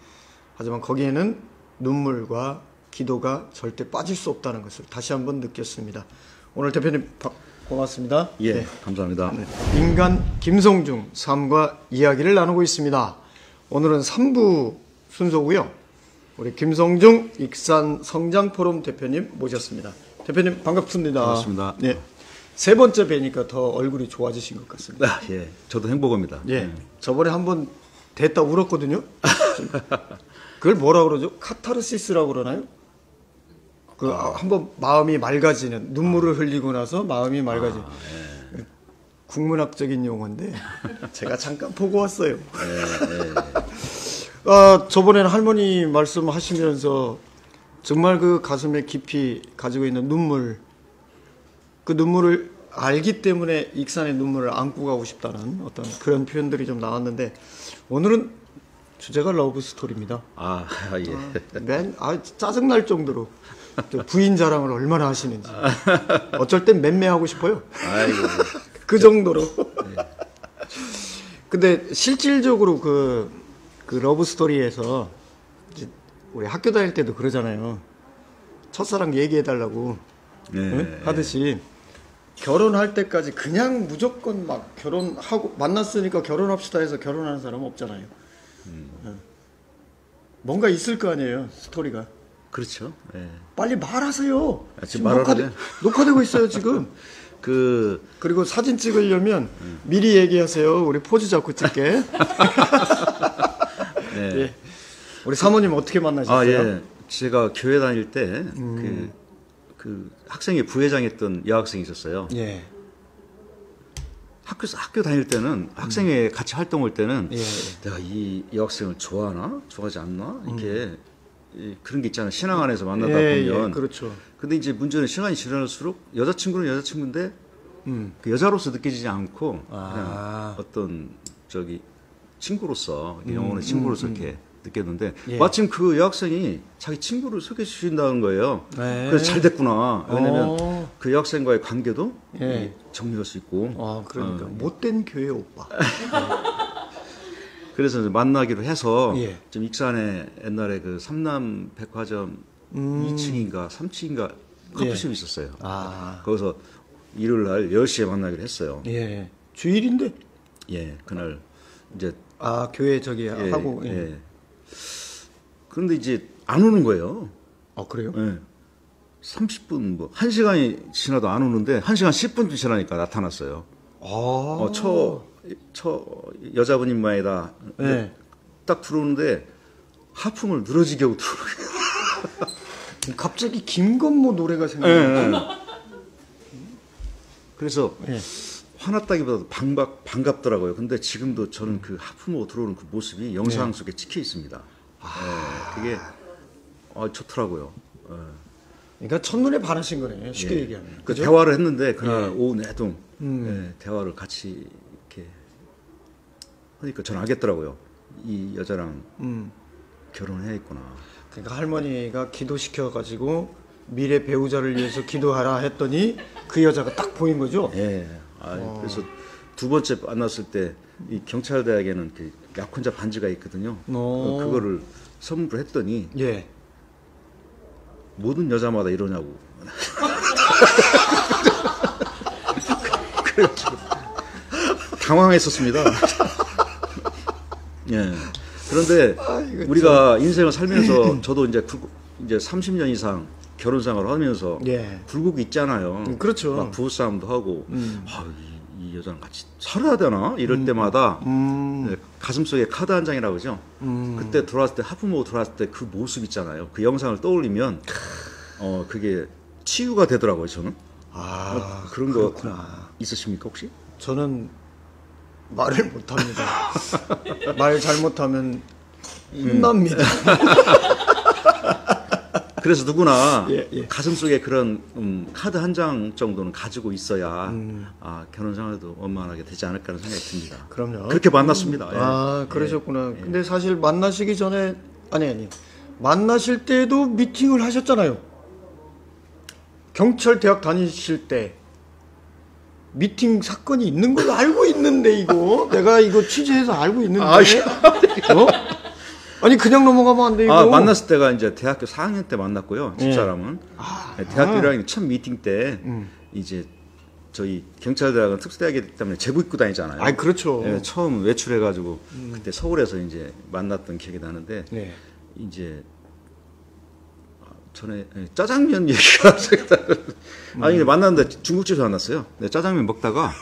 S1: 하지만 거기에는 눈물과 기도가 절대 빠질 수 없다는 것을 다시 한번 느꼈습니다. 오늘 대표님 고맙습니다.
S2: 감사합니다.
S1: 인간 김성중 삶과 이야기를 나누고 있습니다. 오늘은 3부 순서고요. 우리 김성중 익산 성장포럼 대표님 모셨습니다. 대표님 반갑습니다.
S2: 반갑습니다.
S1: 세 번째 뵈니까 더 얼굴이 좋아지신 것 같습니다.
S2: 저도 행복합니다.
S1: 저번에 한번 됐다 울었거든요. 그걸 뭐라 그러죠? 카타르시스라고 그러나요? 한번 마음이 맑아지는, 눈물을 흘리고 나서 마음이 맑아지는. 국문학적인 용어인데 제가 잠깐 보고 왔어요. 저번에는 할머니 말씀하시면서 정말 그 가슴에 깊이 가지고 있는 눈물, 그 눈물을 알기 때문에 익산의 눈물을 안고 가고 싶다는 어떤 그런 표현들이 좀 나왔는데, 오늘은 주제가 러브 스토리입니다. 짜증날 정도로 부인 자랑을 얼마나 하시는지. 어쩔 땐 맴매하고 싶어요. 그 정도로. 근데 실질적으로 그 러브 스토리에서 우리 학교 다닐 때도 그러잖아요. 첫사랑 얘기해달라고 하듯이 결혼할 때까지 그냥 무조건 막 결혼하고 만났으니까 결혼합시다 해서 결혼하는 사람은 없잖아요. 뭔가 있을 거 아니에요, 스토리가.
S2: 그렇죠.
S1: 빨리 말하세요.
S2: 지금
S1: 녹화되고 있어요 지금. 그리고 사진 찍으려면 미리 얘기하세요. 우리 포즈 잡고 찍게. 우리 사모님 어떻게 만나셨어요?
S2: 제가 교회 다닐 때 그 학생회 부회장했던 여학생이 있었어요. 학교 다닐 때는 학생회 같이 활동할 때는 내가 이 여학생을 좋아하나 좋아하지 않나 이렇게 그런 게 있잖아요. 신앙 안에서 만나다 보면.
S1: 그렇죠.
S2: 근데 이제 문제는 시간이 지날수록 여자친구는 여자친구인데 그 여자로서 느껴지지 않고 그냥 어떤 친구로서 영혼의 친구로서 이렇게 느꼈는데 마침 그 여학생이 자기 친구를 소개해 주신다는 거예요. 그래서 잘 됐구나. 왜냐면 그 여학생과의 관계도 정리할 수 있고.
S1: 그러니까 못된 교회 오빠.
S2: 그래서 이제 만나기로 해서 좀 익산에 옛날에 그 삼남 백화점 2층인가 3층인가 커피숍이 있었어요.
S1: 아,
S2: 거기서 일요일 날 10시에 만나기로 했어요.
S1: 예. 주일인데?
S2: 예, 그날 이제
S1: 아, 교회 저기
S2: 예,
S1: 하고. 예.
S2: 예. 그런데 이제 안 오는 거예요.
S1: 그래요?
S2: 예. 30분 뭐 1시간이 지나도 안 오는데 1시간 10분 지나니까 나타났어요.
S1: 아,
S2: 저 여자분 인마에다
S1: 네.
S2: 딱 들어오는데 하품을 늘어지게 하고 들어오는
S1: 갑자기 김건모 노래가 생각나요.
S2: 예, 그래서
S1: 예.
S2: 화났다기보다도 반갑더라고요. 근데 지금도 저는 그 하품하고 들어오는 그 모습이 영상 속에 찍혀 있습니다. 예, 그게 좋더라고요. 예.
S1: 그러니까 첫눈에 반하신 거네. 쉽게 얘기하면.
S2: 그
S1: 그죠?
S2: 대화를 했는데 그날 오후 내동 대화를 같이 이렇게 하니까 저는 알겠더라고요. 이 여자랑 결혼해야겠구나.
S1: 그러니까 할머니가 기도시켜가지고 미래 배우자를 위해서 기도하라 했더니 그 여자가 딱 보인 거죠?
S2: 예. 그래서 두 번째 만났을 때 이 경찰대학에는 그 약혼자 반지가 있거든요. 그거를 선물을 했더니
S1: 예.
S2: 모든 여자마다 이러냐고. 그래가지고 당황했었습니다. 예. 그런데 우리가 인생을 살면서 저도 이제 30년 이상 결혼 생활을 하면서
S1: 예.
S2: 굴곡이 있잖아요.
S1: 그렇죠.
S2: 막 부부싸움도 하고 이 여자랑 같이 살아야 되나 이럴 때마다 네, 가슴속에 카드 한 장이라고 그러죠. 그때 들어왔을 때 하품하고 들어왔을 때 그 모습 있잖아요. 그 영상을 떠올리면 그게 치유가 되더라고요. 저는 그런
S1: 그렇구나.
S2: 거 있으십니까 혹시?
S1: 저는 말을 못합니다. 말 잘못하면 혼납니다.
S2: 그래서 누구나
S1: 예.
S2: 가슴속에 그런 카드 한 장 정도는 가지고 있어야 결혼 생활도 원만하게 되지 않을까 하는 생각이 듭니다.
S1: 그럼요.
S2: 그렇게 만났습니다. 예.
S1: 아, 그러셨구나. 근데 사실 만나시기 전에 아니 만나실 때도 미팅을 하셨잖아요. 경찰 대학 다니실 때 미팅 사건이 있는 걸로 알고 있는데 이거 내가 이거 취재해서 알고 있는데 아니 그냥 넘어가면 안 돼 이거.
S2: 만났을 때가 이제 대학교 4학년 때 만났고요. 집사람은 대학교 1학년 첫 미팅 때 이제 저희 경찰대학은 특수대학이기 때문에 제복 입고 다니잖아요.
S1: 아, 그렇죠.
S2: 예, 처음 외출해가지고 그때 서울에서 이제 만났던 기억이 나는데
S1: 네.
S2: 이제 전에 짜장면 얘기가 아니 만났는데 중국집에서 만났어요. 네, 짜장면 먹다가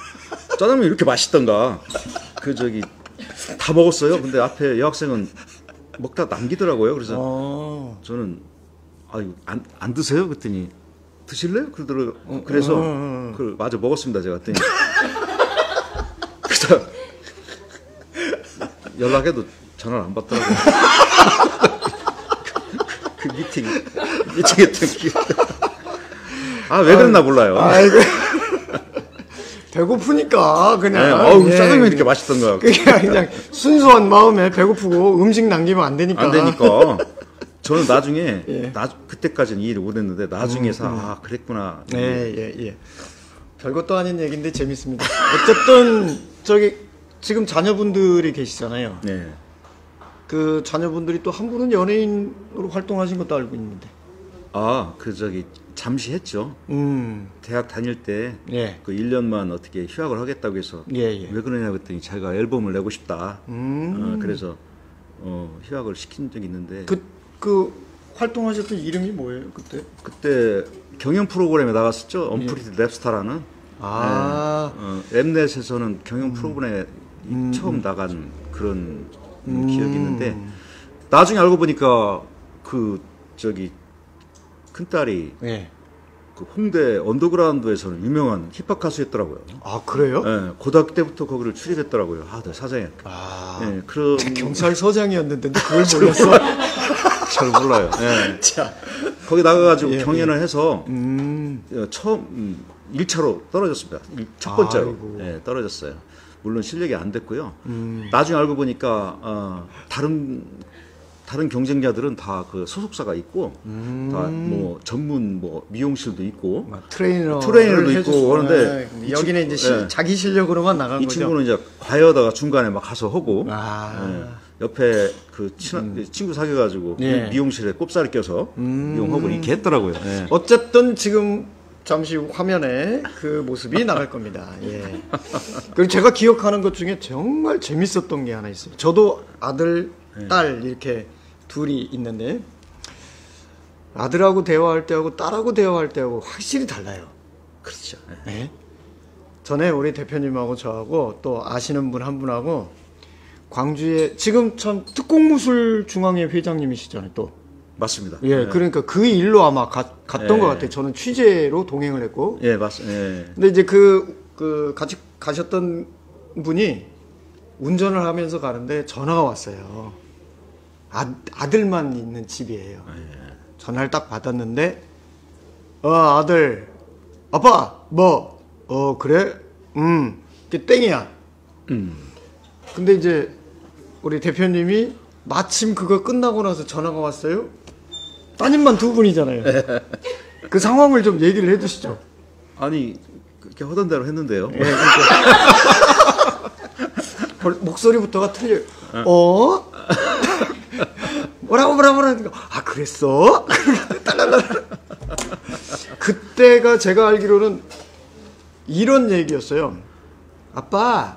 S2: 짜장면 이렇게 맛있던가 다 먹었어요. 근데 앞에 여학생은 먹다 남기더라고요. 그래서 저는 안 드세요? 그랬더니 드실래요? 그러더라고요. 그래서 그걸 마저 먹었습니다. 제가 그랬더니 그래서 연락해도 전화를 안 받더라고요. 그 미팅했던 기억. 왜 그랬나 몰라요.
S1: 아이고. 배고프니까 그냥.
S2: 짜장면 이렇게 맛있던가.
S1: 그냥 순수한 마음에 배고프고 음식 남기면 안 되니까.
S2: 안 되니까. 저는 나중에
S1: 예.
S2: 그때까지는 이해를 못했는데 나중에서 그랬구나.
S1: 예. 별것도 아닌 얘기인데 재밌습니다. 어쨌든 지금 자녀분들이 계시잖아요.
S2: 네.
S1: 그 자녀분들이 또 한 분은 연예인으로 활동하신 것도 알고 있는데.
S2: 잠시 했죠. 대학 다닐 때
S1: 예.
S2: 그 1년만 어떻게 휴학을 하겠다고 해서
S1: 예.
S2: 왜 그러냐고 했더니 자기가 앨범을 내고 싶다. 그래서 휴학을 시킨 적이 있는데
S1: 그 활동하셨던 이름이 뭐예요
S2: 그때 경연 프로그램에 나갔었죠. 언프리티 랩스타라는. 랩넷에서는 경연 프로그램에 처음 나간 그런 기억이 있는데 나중에 알고 보니까 큰딸이
S1: 예.
S2: 그 홍대 언더그라운드에서는 유명한 힙합 가수였더라고요.
S1: 아, 그래요?
S2: 예, 고등학교 때부터 거기를 출입했더라고요. 네, 사장님.
S1: 예,
S2: 그런
S1: 경찰서장이었는데 그걸 몰랐어?
S2: 잘 몰라요. 예.
S1: 자,
S2: 거기 나가가지고 경연을 해서 처음 1차로 떨어졌습니다. 첫 번째로 떨어졌어요. 물론 실력이 안 됐고요. 나중에 알고 보니까 다른 경쟁자들은 다 그 소속사가 있고 다 뭐 전문 미용실도 있고 트레이너도 있고 그런데
S1: 여기는 이제 자기 실력으로만 나간
S2: 이
S1: 거죠.
S2: 친구는 이제 과외하다가 중간에 막 가서 하고 옆에 그 친구 사귀어가지고
S1: 예.
S2: 미용실에 꼽사리 껴서 미용하고 이렇게 했더라고요. 예.
S1: 어쨌든 지금 잠시 후 화면에 그 모습이 나갈 겁니다. 예. 그리고 제가 기억하는 것 중에 정말 재밌었던 게 하나 있어요. 저도 아들, 딸 이렇게 둘이 있는데 아들하고 대화할 때하고 딸하고 대화할 때하고 확실히 달라요.
S2: 그렇죠. 예.
S1: 네. 전에 우리 대표님하고 저하고 또 아시는 분 한 분하고 광주에 지금 참 특공무술 중앙회 회장님이시잖아요. 또
S2: 맞습니다.
S1: 예, 그러니까 그 일로 아마 갔던
S2: 예.
S1: 것 같아요. 저는 취재로 동행을 했고.
S2: 예, 맞습니다. 예.
S1: 근데 이제 같이 가셨던 분이 운전을 하면서 가는데 전화가 왔어요. 아들만 있는 집이에요. 전화를 딱 받았는데, 아들, 아빠, 그래? 이게 땡이야. 근데 이제 우리 대표님이 마침 그거 끝나고 나서 전화가 왔어요. 따님만 두 분이잖아요. 그 상황을 좀 얘기를 해주시죠.
S2: 아니 그렇게 하던 대로 했는데요.
S1: 예, 그러니까 목소리부터가 틀려요. 뭐라고 아 그랬어? 그때가 제가 알기로는 이런 얘기였어요. 아빠,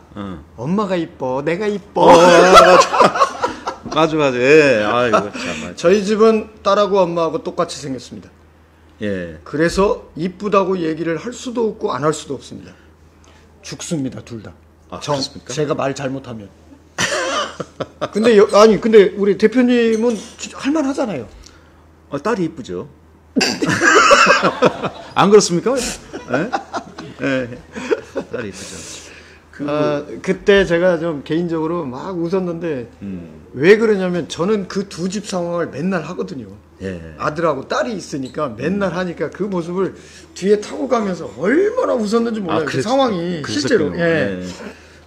S1: 엄마가 이뻐, 내가 이뻐.
S2: 맞아. 예. 아이고 참. 맞아.
S1: 저희 집은 딸하고 엄마하고 똑같이 생겼습니다.
S2: 예.
S1: 그래서 이쁘다고 얘기를 할 수도 없고 안 할 수도 없습니다. 죽습니다, 둘 다.
S2: 아, 그렇습니까?
S1: 제가 말 잘못하면. 근데 근데 우리 대표님은 할만하잖아요.
S2: 딸이 이쁘죠. 안 그렇습니까? 예? 예. 딸이 이쁘죠.
S1: 그때 제가 좀 개인적으로 막 웃었는데 왜 그러냐면 저는 그 두 집 상황을 맨날 하거든요.
S2: 예.
S1: 아들하고 딸이 있으니까 맨날 하니까 그 모습을 뒤에 타고 가면서 얼마나 웃었는지 몰라요. 그 상황이 실제로.
S2: 그랬었군요.
S1: 예.
S2: 예.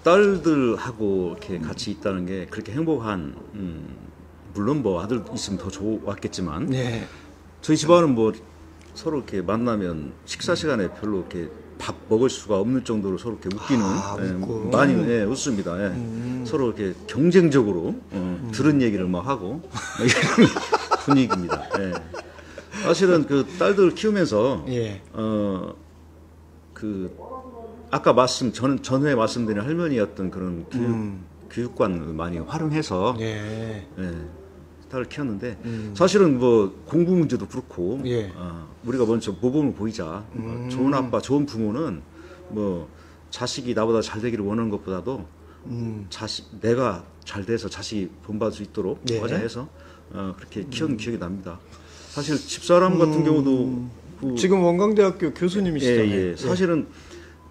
S2: 딸들하고 이렇게 같이 있다는 게 그렇게 행복한 물론 뭐 아들 있으면 더 좋았겠지만
S1: 예.
S2: 저희 집안은 뭐 서로 이렇게 만나면 식사 시간에 별로 이렇게 밥 먹을 수가 없는 정도로 서로 이렇게 웃기는
S1: 웃고.
S2: 많이 웃습니다. 예. 서로 이렇게 경쟁적으로 들은 얘기를 막 하고 이런 분위기입니다. 예. 사실은 그 딸들 키우면서
S1: 예.
S2: 그 아까 저는 전에 말씀드린 할머니였던 그런 교육관을 많이 활용해서
S1: 예.
S2: 딸을 키웠는데 사실은 뭐 공부 문제도 그렇고
S1: 예.
S2: 우리가 먼저 모범을 보이자 좋은 아빠 좋은 부모는 뭐 자식이 나보다 잘 되기를 원하는 것보다도 내가 잘 돼서 자식이 본받을 수 있도록
S1: 예.
S2: 도와자 해서 그렇게 키운 기억이 납니다. 사실 집사람 같은 경우도
S1: 지금 원광대학교 교수님이시잖아요.
S2: 예. 사실은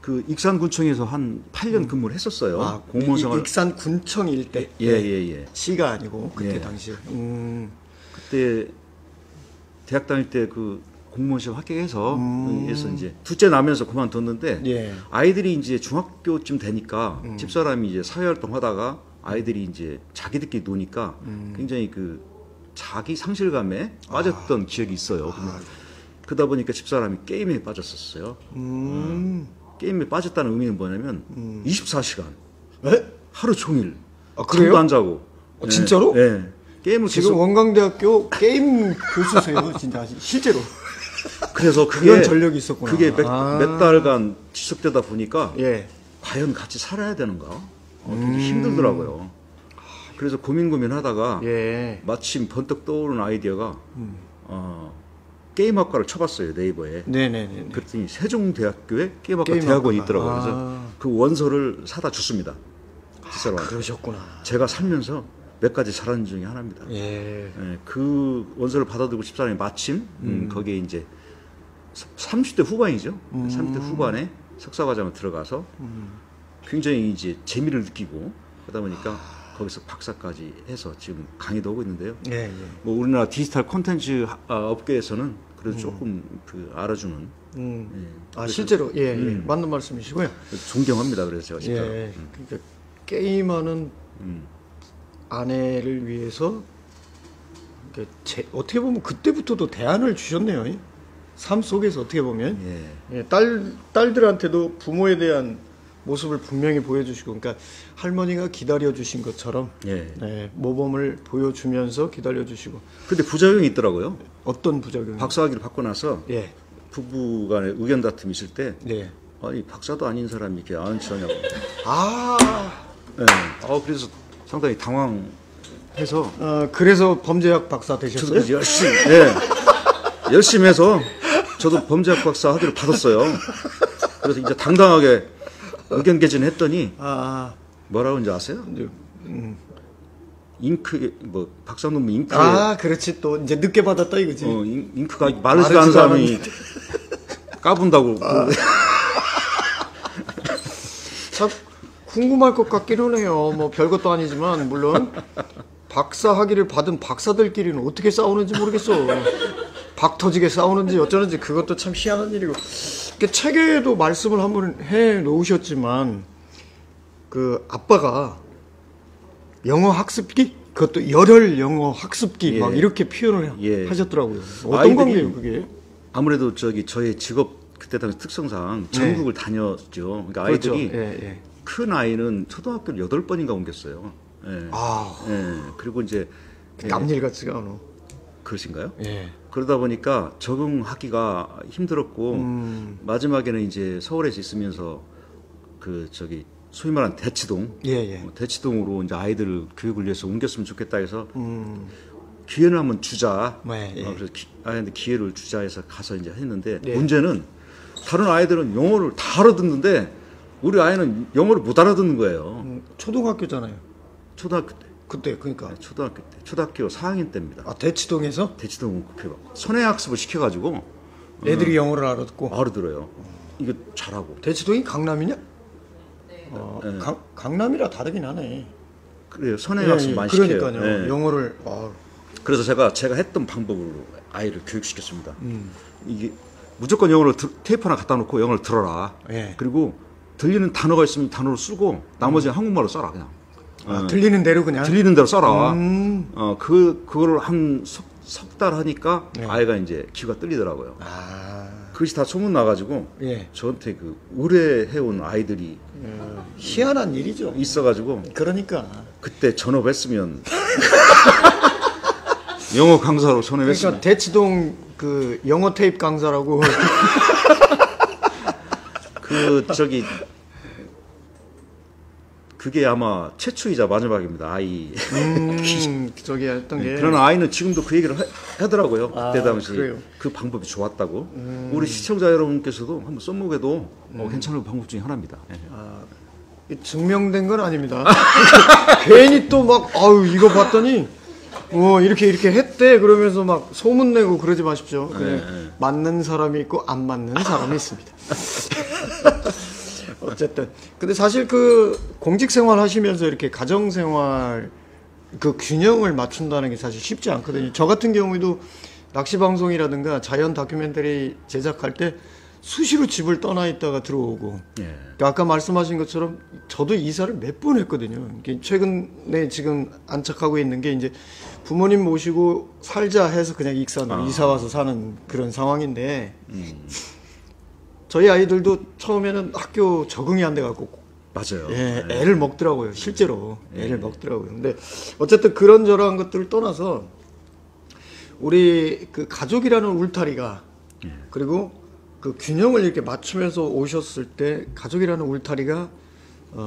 S2: 그 익산군청에서 한 8년 근무를 했었어요. 공무원 생활.
S1: 익산군청 일대.
S2: 예.
S1: 시가 아니고 그때
S2: 예.
S1: 당시에.
S2: 그때 대학 다닐 때 그 공무원 시험 합격해서 그래서 이제 둘째 나면서 그만뒀는데
S1: 예.
S2: 아이들이 이제 중학교쯤 되니까 집사람이 이제 사회활동 하다가 아이들이 이제 자기들끼리 노니까 굉장히 그 자기 상실감에 빠졌던 기억이 있어요. 그러다 보니까 집사람이 게임에 빠졌었어요. 게임에 빠졌다는 의미는 뭐냐면 24시간
S1: 에?
S2: 하루 종일
S1: 그래요?
S2: 잠도 안 자고.
S1: 진짜로?
S2: 예. 게임을
S1: 지금
S2: 계속
S1: 원광대학교 게임 교수세요, 진짜 실제로.
S2: 그래서
S1: 그런 전력이 있었구나.
S2: 그게 몇 달간 지속되다 보니까
S1: 예.
S2: 과연 같이 살아야 되는가? 되게 힘들더라고요. 그래서 고민하다가
S1: 예.
S2: 마침 번뜩 떠오른 아이디어가 게임학과를 쳐봤어요, 네이버에.
S1: 네네네.
S2: 그랬더니 세종대학교에 게임학과
S1: 게임학과가.
S2: 대학원이 있더라고요. 그래서 그 원서를 사다 줬습니다.
S1: 그러셨구나.
S2: 제가 살면서 몇 가지 잘하는 중에 하나입니다.
S1: 예.
S2: 예, 그 원서를 받아들고 집사람이 마침 거기에 이제 30대 후반이죠. 30대 후반에 석사과정을 들어가서 굉장히 이제 재미를 느끼고 그러다 보니까 거기서 박사까지 해서 지금 강의도 하고 있는데요.
S1: 예.
S2: 뭐 우리나라 디지털 콘텐츠 업계에서는 그래도 조금 그 알아주는
S1: 실제로 예. 맞는 말씀이시고요.
S2: 존경합니다. 그래서 제가 진짜
S1: 예. 그러니까 게임하는 아내를 위해서 그러니까 어떻게 보면 그때부터도 대안을 주셨네요. 삶 속에서 어떻게 보면
S2: 예.
S1: 딸들한테도 부모에 대한 모습을 분명히 보여주시고, 그러니까 할머니가 기다려주신 것처럼
S2: 예.
S1: 네, 모범을 보여주면서 기다려주시고.
S2: 근데 부작용이 있더라고요.
S1: 어떤 부작용이?
S2: 박사학위를 받고 나서
S1: 예,
S2: 부부간의 의견 다툼이 있을 때
S1: 네.
S2: 아니 박사도 아닌 사람이 이렇게 안치하냐고.
S1: 아,
S2: 예. 그래서 상당히 당황해서
S1: 그래서 범죄학 박사
S2: 저도
S1: 되셨어요?
S2: 열심히 예. 열심히 해서 저도 범죄학 박사 학위를 받았어요. 그래서 이제 당당하게 의견 개진했더니 뭐라고 이제 아세요?
S1: 이제,
S2: 잉크 뭐 박사 논문 잉크에
S1: 그렇지. 또 이제 늦게 받았다 이거지.
S2: 잉크가 마르지도 않은 사람이 까분다고.
S1: 참 궁금할 것 같기는 해요. 뭐 별것도 아니지만 물론 박사 학위를 받은 박사들끼리는 어떻게 싸우는지 모르겠어. 박 터지게 싸우는지 어쩌는지 그것도 참 희한한 일이고. 책에도 말씀을 한번 해 놓으셨지만 그 아빠가 영어 학습기, 그것도 열혈 영어 학습기
S2: 예.
S1: 막 이렇게 표현을
S2: 예.
S1: 하셨더라고요. 어떤
S2: 아이들이
S1: 관계예요 그게?
S2: 아무래도 저의 직업 그때 당시 특성상 전국을 다녔죠. 그러니까
S1: 그렇죠.
S2: 아이들이
S1: 예.
S2: 큰 아이는 초등학교를 8번인가 옮겼어요. 예. 예. 그리고 이제
S1: 남일 같지가 않아.
S2: 그러신가요?
S1: 예.
S2: 그러다 보니까 적응하기가 힘들었고 마지막에는 이제 서울에서 있으면서 소위 말하는 대치동,
S1: 예.
S2: 대치동으로 이제 아이들을 교육을 위해서 옮겼으면 좋겠다 해서 기회를 한번 주자.
S1: 네, 예.
S2: 그래서 아이한테 기회를 주자 해서 가서 이제 했는데
S1: 예.
S2: 문제는 다른 아이들은 영어를 다 알아듣는데 우리 아이는 영어를 못 알아듣는 거예요.
S1: 초등학교잖아요.
S2: 초등학교 때.
S1: 그때 그러니까.
S2: 초등학교 때. 초등학교 4학년 때입니다.
S1: 대치동에서
S2: 대치동 선행학습을 시켜가지고
S1: 애들이 영어를 알아듣고.
S2: 알아들어요. 이거 잘하고.
S1: 대치동이 강남이냐?
S2: 네.
S1: 강남이라 다르긴 하네.
S2: 그래요. 선행학습 많이 시켜요.
S1: 그러니까요.
S2: 예.
S1: 영어를
S2: 그래서 제가 했던 방법으로 아이를 교육시켰습니다. 이게 무조건 영어를 테이프 하나 갖다 놓고 영어를 들어라.
S1: 예.
S2: 그리고 들리는 단어가 있으면 단어를 쓰고 나머지는 한국말로 써라 그냥.
S1: 들리는 대로 그냥.
S2: 들리는 대로 써라. 그거를 한 석 달 하니까 아이가 이제 귀가 뚫리더라고요. 그것이 다 소문 나가지고
S1: 예.
S2: 저한테 그 의뢰해온 아이들이
S1: 희한한 일이죠.
S2: 있어가지고
S1: 그러니까.
S2: 그때 전업했으면 영어 강사로 전업했으면
S1: 그러니까 대치동 그 영어 테이프 강사라고.
S2: 그게 아마 최초이자 마지막입니다. 아이.
S1: 저기 했던 게.
S2: 그러나 아이는 지금도 그 얘기를 하더라고요. 그때 당시
S1: 그래요?
S2: 그 방법이 좋았다고. 우리 시청자 여러분께서도 한번 써먹어도 괜찮은 방법 중에 하나입니다. 예.
S1: 증명된 건 아닙니다. 괜히 또 막 이거 봤더니 이렇게 했대 그러면서 막 소문 내고 그러지 마십시오. 그냥 맞는 사람이 있고 안 맞는 사람이 있습니다. 어쨌든 근데 사실 그 공직 생활 하시면서 이렇게 가정 생활 그 균형을 맞춘다는 게 사실 쉽지 않거든요. 저 같은 경우에도 낚시 방송이라든가 자연 다큐멘터리 제작할 때 수시로 집을 떠나 있다가 들어오고.
S2: 예.
S1: 아까 말씀하신 것처럼 저도 이사를 몇 번 했거든요. 최근에 지금 안착하고 있는 게 이제 부모님 모시고 살자 해서 그냥 익산으로 이사 와서 사는 그런 상황인데 저희 아이들도 처음에는 학교 적응이 안 돼갖고
S2: 맞아요.
S1: 애를 먹더라고요. 실제로 애를 먹더라고요. 근데 어쨌든 그런저런 것들을 떠나서 우리 그 가족이라는 울타리가 그리고 그 균형을 이렇게 맞추면서 오셨을 때 가족이라는 울타리가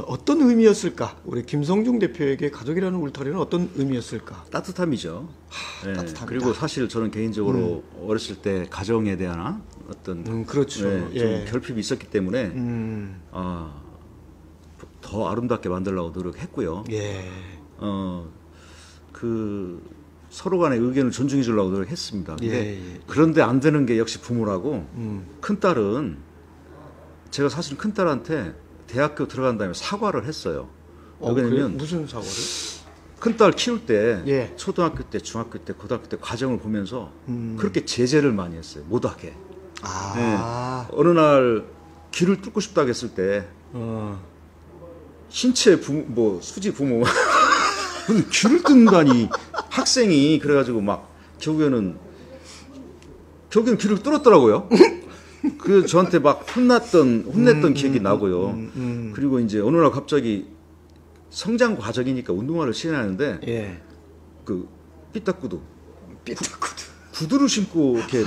S1: 어떤 의미였을까? 우리 김성중 대표에게 가족이라는 울타리는 어떤 의미였을까?
S2: 따뜻함이죠.
S1: 따뜻합니다.
S2: 그리고 사실 저는 개인적으로 어렸을 때 가정에 대한 어떤
S1: 그렇죠.
S2: 좀 결핍이 있었기 때문에 더 아름답게 만들려고 노력했고요.
S1: 예.
S2: 그 서로 간의 의견을 존중해 주려고 노력했습니다. 근데
S1: 예.
S2: 그런데 안 되는 게 역시 부모라고 큰 딸은 제가 사실 큰 딸한테 대학교 들어간 다음에 사과를 했어요. 왜냐면
S1: 무슨 사과를?
S2: 큰 딸 키울 때
S1: 예.
S2: 초등학교 때, 중학교 때, 고등학교 때 과정을 보면서 그렇게 제재를 많이 했어요. 못하게. 어느 날 귀를 뚫고 싶다고 했을 때 신체 부모, 수지 부모 근데 귀를 뚫는다니 학생이 그래가지고 막 결국에는 귀를 뚫었더라고요. 그 저한테 막 혼냈던 기억이 나고요. 그리고 이제 어느 날 갑자기 성장 과정이니까 운동화를 신어야하는데
S1: 예.
S2: 그 삐딱구두
S1: 삐딱구두.
S2: 구두를 신고 이렇게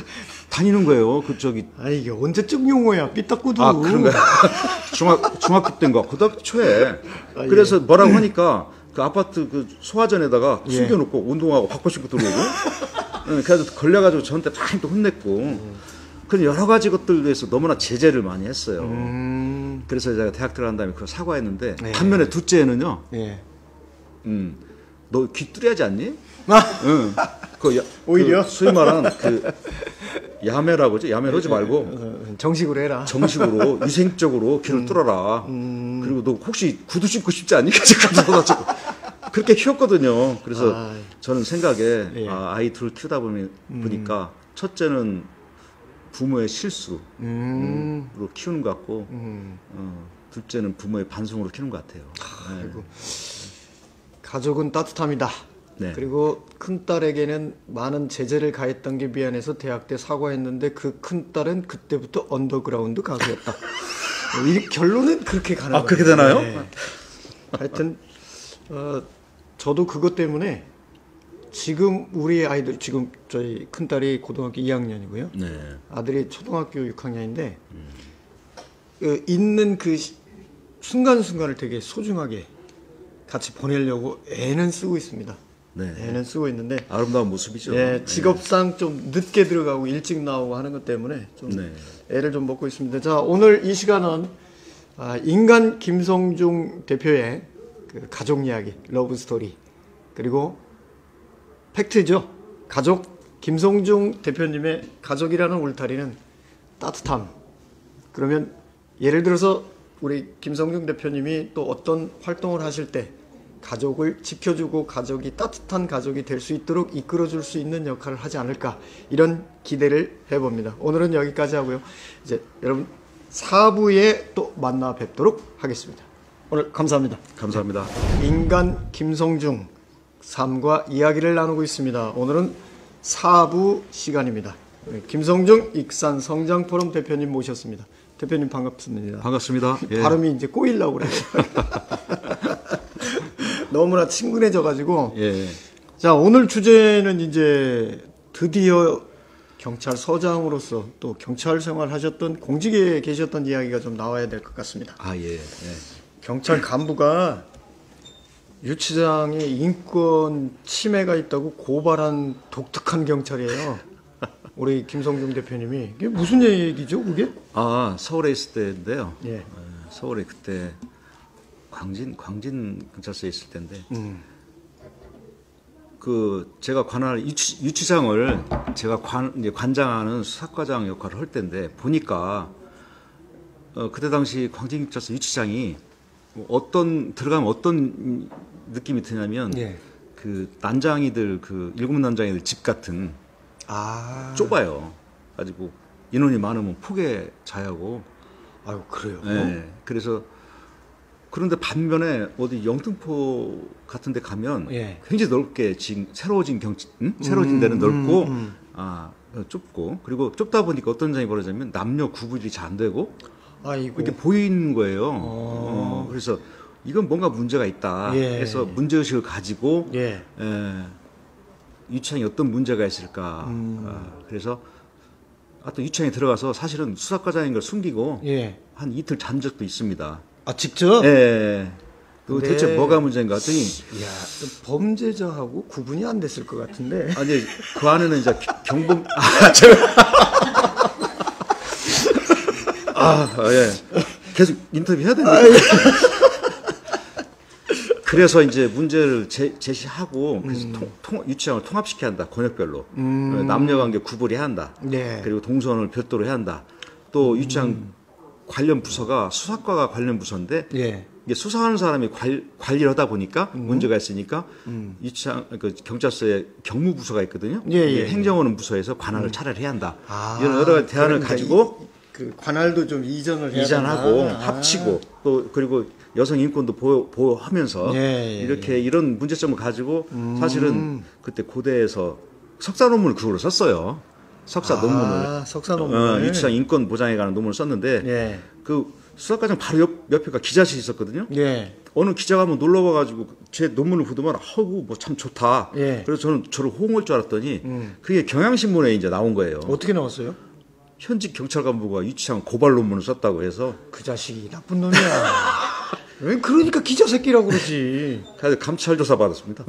S2: 다니는 거예요. 그 저기
S1: 아 이게 언제적 용어야 삐딱구두.
S2: 아 그런가요? 중학교 때인가 고등학교 초에
S1: 아,
S2: 그래서 뭐라고 하니까 그 아파트 그 소화전에다가
S1: 예.
S2: 숨겨놓고 운동하고 바꿔 신고 들어오고 그래서 걸려가지고 저한테 많이 또 혼냈고 그런 여러 가지 것들에 대해서 너무나 제재를 많이 했어요. 그래서 제가 대학 들어간 다음에 그걸 사과했는데
S1: 예.
S2: 반면에 둘째는요.
S1: 예.
S2: 너 귀 뚜리하지 않니?
S1: 아,
S2: 응.
S1: 오히려?
S2: 그 소위 말하는 그 야매라고 하지? 야매로 하지 말고
S1: 정식으로 해라.
S2: 정식으로 위생적으로 귀를 뚫어라. 그리고 너 혹시 구두 신고 싶지 않니? 그래서 그렇게 키웠거든요. 그래서
S1: 아,
S2: 저는 생각에
S1: 예.
S2: 아이 둘 키우다 보니까 첫째는 부모의 실수로 키우는 것 같고 둘째는 부모의 반성으로 키우는 것 같아요. 네.
S1: 그리고 가족은 따뜻함이다.
S2: 네.
S1: 그리고 큰딸에게는 많은 제재를 가했던 게 미안해서 대학 때 사과했는데 그 큰딸은 그때부터 언더그라운드 가수였다. 이 결론은 그렇게 가는 거예요.
S2: 그렇게 되나요?
S1: 네. 하여튼 저도 그것 때문에 지금 우리 아이들 지금 저희 큰딸이 고등학교 2학년이고요.
S2: 네.
S1: 아들이 초등학교 6학년인데 있는 그 순간순간을 되게 소중하게 같이 보내려고 애는 쓰고 있습니다.
S2: 네.
S1: 애는 쓰고 있는데
S2: 아름다운 모습이죠.
S1: 예, 직업상 좀 늦게 들어가고 일찍 나오고 하는 것 때문에 좀
S2: 네.
S1: 애를 좀 먹고 있습니다. 자, 오늘 이 시간은 인간 김성중 대표의 그 가족 이야기, 러브 스토리 그리고 팩트죠. 가족 김성중 대표님의 가족이라는 울타리는 따뜻함. 그러면 예를 들어서 우리 김성중 대표님이 또 어떤 활동을 하실 때 가족을 지켜주고 가족이 따뜻한 가족이 될 수 있도록 이끌어줄 수 있는 역할을 하지 않을까 이런 기대를 해봅니다. 오늘은 여기까지 하고요. 이제 여러분 4부에 또 만나 뵙도록 하겠습니다. 오늘 감사합니다.
S2: 감사합니다.
S1: 인간 김성중 삶과 이야기를 나누고 있습니다. 오늘은 4부 시간입니다. 김성중 익산 성장포럼 대표님 모셨습니다. 대표님 반갑습니다.
S2: 반갑습니다. 예.
S1: 발음이 이제 꼬이려고 그래요. 너무나 친근해져가지고.
S2: 예.
S1: 자, 오늘 주제는 이제 드디어 경찰서장으로서 또 경찰 생활 하셨던 공직에 계셨던 이야기가 좀 나와야 될 것 같습니다.
S2: 아, 예. 예.
S1: 경찰 간부가 유치장에 인권 침해가 있다고 고발한 독특한 경찰이에요. 우리 김성중 대표님이. 이게 무슨 얘기죠, 그게?
S2: 아, 서울에 있을 때인데요.
S1: 예.
S2: 서울에 그때 광진 경찰서에 있을 때인데 그 제가 관할 유치장을 제가 이제 관장하는 수사과장 역할을 할 때인데 보니까 그때 당시 광진 경찰서 유치장이 들어가면 어떤 느낌이 드냐면
S1: 예.
S2: 그 난장이들 그 일곱 난장이들 집 같은 좁아요. 가지고 인원이 많으면 폭에 자야고.
S1: 아유, 그래요.
S2: 네. 그래서 그런데 반면에 어디 영등포 같은 데 가면
S1: 예.
S2: 굉장히 넓게 새로워진 새로워진 데는 넓고 좁고 그리고 좁다 보니까 어떤 장이 벌어지냐면 남녀 구분이 잘 안 되고
S1: 아이고.
S2: 이렇게 보이는 거예요. 그래서 이건 뭔가 문제가 있다
S1: 예.
S2: 해서 문제의식을 가지고
S1: 예.
S2: 유치장에 어떤 문제가 있을까. 그래서 하여튼 유치장에 들어가서 사실은 수사과장인 걸 숨기고
S1: 예.
S2: 한 이틀 잔 적도 있습니다.
S1: 아, 직접?
S2: 예. 그
S1: 네.
S2: 대체 뭐가 문제인가 했더니
S1: 이야, 범죄자하고 구분이 안 됐을 것 같은데.
S2: 아니 그 안에는 이제 경범 예. 계속 인터뷰 해야 됩니다. 그래서 이제 문제를 제시하고 그래서 유치장을 통합시켜야 한다. 권역별로 남녀관계 구분해야 한다.
S1: 네.
S2: 그리고 동선을 별도로 해야 한다. 또 유치장 관련 부서가 수사과가 관련 부서인데
S1: 예.
S2: 이게 수사하는 사람이 관리를 하다 보니까 문제가 있으니까 유치장 그 경찰서에 경무부서가 있거든요.
S1: 예, 예,
S2: 이게 행정하는 부서에서 관할을 차라리 해야 한다.
S1: 아,
S2: 이런 여러 가지 대안을
S1: 그러니까
S2: 가지고
S1: 그 관할도 좀 이전을 해야
S2: 이전하고
S1: 된다.
S2: 합치고 또 그리고 여성 인권도 보호하면서
S1: 예,
S2: 이렇게 이런 문제점을 가지고 사실은 그때 고대에서 석사 논문을 그걸로 썼어요. 석사 논문을
S1: 석사 논문을
S2: 유치장 인권 보장에 관한 논문을 썼는데
S1: 예.
S2: 그 수사과정 바로 옆에가 기자실이 있었거든요.
S1: 예.
S2: 어느 기자가 한번 놀러 와가지고 제 논문을 보더만 아우 뭐 참 좋다.
S1: 예.
S2: 그래서 저는 저를 호응할 줄 알았더니 그게 경향신문에 이제 나온 거예요.
S1: 어떻게 나왔어요?
S2: 현직 경찰 간부가 유치장 고발 논문을 썼다고 해서
S1: 그 자식이 나쁜 놈이야. 왜 그러니까 기자 새끼라고 그러지.
S2: 그래서 감찰 조사 받았습니다.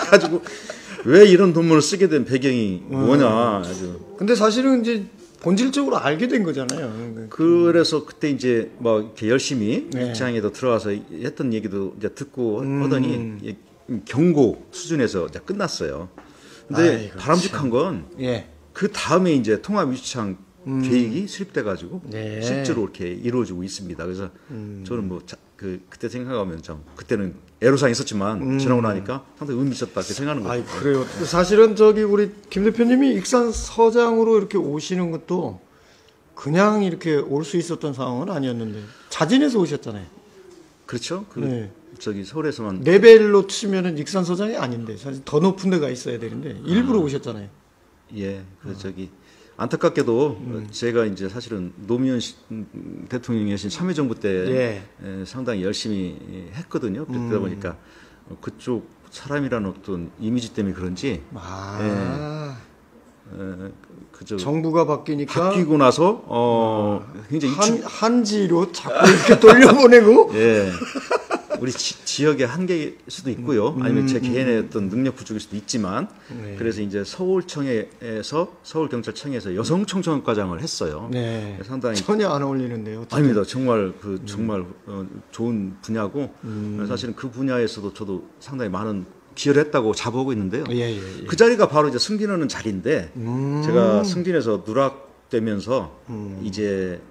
S2: 가지고 왜 이런 논문을 쓰게 된 배경이 뭐냐 아주.
S1: 근데 사실은 이제 본질적으로 알게 된 거잖아요.
S2: 그래서 그때 이제 뭐 이렇게 열심히
S1: 네.
S2: 유치장에도 들어와서 했던 얘기도 이제 듣고 하더니 경고 수준에서 이제 끝났어요. 근데
S1: 아이고,
S2: 바람직한 건
S1: 예.
S2: 그 다음에 이제 통합 유치장 계획이 수립돼 가지고
S1: 네.
S2: 실제로 이렇게 이루어지고 있습니다. 그래서 저는 뭐 그때 생각하면 참 그때는 애로사항이 있었지만 지나고 나니까 상당히 의미 있었다 이렇게 생각하는 거죠.
S1: 아이 그래요. 사실은 저기 우리 김 대표님이 익산 서장으로 이렇게 오시는 것도 그냥 이렇게 올 수 있었던 상황은 아니었는데 자진해서 오셨잖아요.
S2: 그렇죠. 그
S1: 네.
S2: 저기 서울에서만
S1: 레벨로 치면은 익산 서장이 아닌데 사실 더 높은 데가 있어야 되는데 일부러 오셨잖아요.
S2: 예, 그 저기 안타깝게도 제가 이제 사실은 노무현 대통령이 하신 참여정부 때 상당히 열심히 했거든요. 그러다 보니까 그쪽 사람이라는 어떤 이미지 때문에 그런지 그저
S1: 정부가 바뀌니까
S2: 바뀌고 나서 굉장히
S1: 한지로 자꾸 이렇게 돌려보내고
S2: 예. 우리 지역의 한계일 수도 있고요. 아니면 제 개인의 어떤 능력 부족일 수도 있지만 그래서 이제 서울경찰청에서 여성청소년과장을 했어요.
S1: 네.
S2: 상당히
S1: 전혀 안 어울리는데요. 어쨌든.
S2: 아닙니다. 정말 정말 좋은 분야고 사실은 그 분야에서도 저도 상당히 많은 기여를 했다고 자부하고 있는데요.
S1: 예.
S2: 그 자리가 바로 이제 승진하는 자리인데 제가 승진해서 누락되면서 이제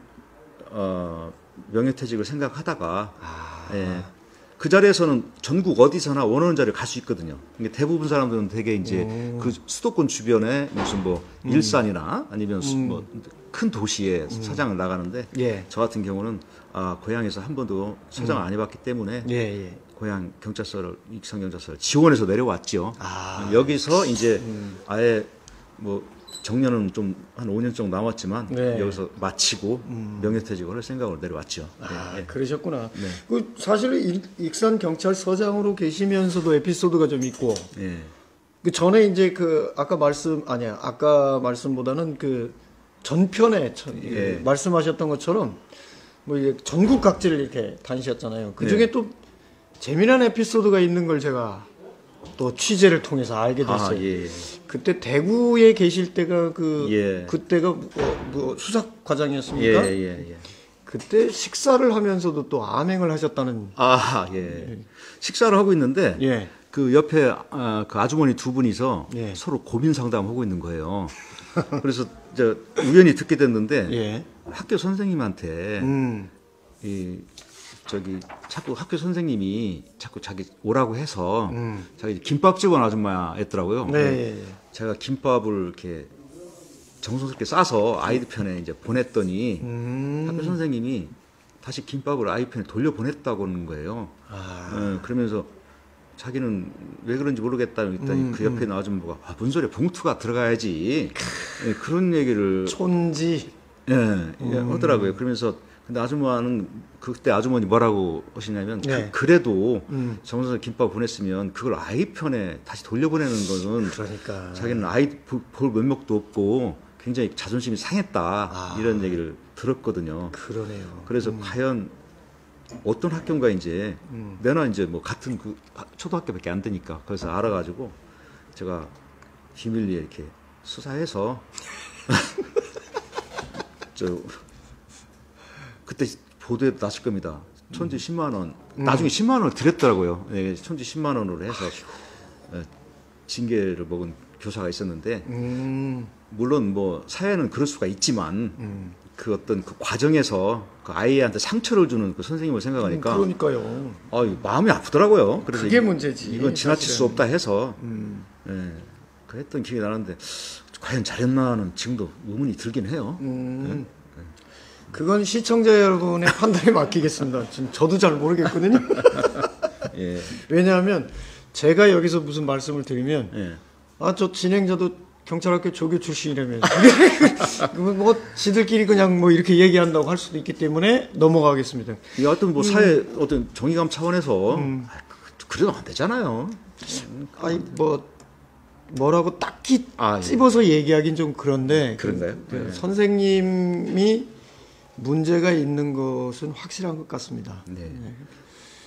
S2: 명예퇴직을 생각하다가 그 자리에서는 전국 어디서나 원하는 자리에 갈 수 있거든요. 그러니까 대부분 사람들은 되게 이제 그 수도권 주변에 무슨 뭐 일산이나 아니면 뭐 큰 도시에 사장을 나가는데 저 같은 경우는 고향에서 한 번도 사장을 안 해봤기 때문에 고향 경찰서를 익산 경찰서를 지원해서 내려왔죠. 여기서 이제 아예 뭐 정년은 좀 한 5년 정도 남았지만 여기서 마치고 명예퇴직을 할 생각으로 내려왔죠.
S1: 그러셨구나. 그 사실은 익산 경찰서장으로 계시면서도 에피소드가 좀 있고. 그 전에 이제 그 아까 말씀보다는 그 전편에 말씀하셨던 것처럼 뭐 이게 전국 각지를 이렇게 다니셨잖아요. 그 중에 또 재미난 에피소드가 있는 걸 제가 또 취재를 통해서 알게 됐어요. 그때 대구에 계실 때가 그때가 뭐 수석 과장이었습니까? 그때 식사를 하면서도 또 암행을 하셨다는.
S2: 식사를 하고 있는데 그 옆에 그 아주머니 두 분이서 서로 고민 상담하고 있는 거예요. 그래서 저 우연히 듣게 됐는데 학교 선생님한테 저기 자꾸 학교 선생님이 자꾸 자기 오라고 해서 자기 김밥집 온 아줌마였더라고요. 제가 김밥을 이렇게 정성스럽게 싸서 아이들 편에 이제 보냈더니 학교 선생님이 다시 김밥을 아이 편에 돌려 보냈다고는 거예요. 그러면서 자기는 왜 그런지 모르겠다 했더니 그 옆에 있는 아줌마가 뭔 소리야 봉투가 들어가야지 그런 얘기를
S1: 촌지
S2: 하더라고요. 그러면서 근데 아줌마는 그때 아주머니 뭐라고 하시냐면 그래도 정선생 김밥 보냈으면 그걸 아이 편에 다시 돌려보내는 거는
S1: 그러니까
S2: 자기는 아이 볼 면목도 없고 굉장히 자존심이 상했다 이런 얘기를 들었거든요.
S1: 그러네요.
S2: 그래서 과연 어떤 학교인가 이제 내나 이제 뭐 같은 그 초등학교밖에 안 되니까 그래서 알아가지고 제가 비밀리에 이렇게 수사해서 그때 보도에 났을 겁니다. 촌지 10만 원. 나중에 10만 원을 드렸더라고요. 촌지 10만 원으로 해서 징계를 먹은 교사가 있었는데 물론 뭐 사회는 그럴 수가 있지만 그 어떤 그 과정에서 그 아이한테 상처를 주는 그 선생님을 생각하니까
S1: 그러니까요.
S2: 마음이 아프더라고요. 그래서
S1: 그게 문제지.
S2: 이건 지나칠 수 없다 해서 그 했던 기억이 나는데 과연 잘했나 하는 지금도 의문이 들긴 해요.
S1: 그건 시청자 여러분의 판단에 맡기겠습니다. 지금 저도 잘 모르겠거든요. 왜냐하면 제가 여기서 무슨 말씀을 드리면 저 진행자도 경찰학교 조교 출신이라면 뭐 지들끼리 그냥 뭐 이렇게 얘기한다고 할 수도 있기 때문에 넘어가겠습니다.
S2: 여하튼 뭐 사회 어떤 정의감 차원에서 그래도 안 되잖아요.
S1: 아니 뭐라고 딱히
S2: 아, 예.
S1: 찝어서 얘기하긴 좀 그런데
S2: 그런가요?
S1: 그 선생님이 문제가 있는 것은 확실한 것 같습니다.
S2: 네.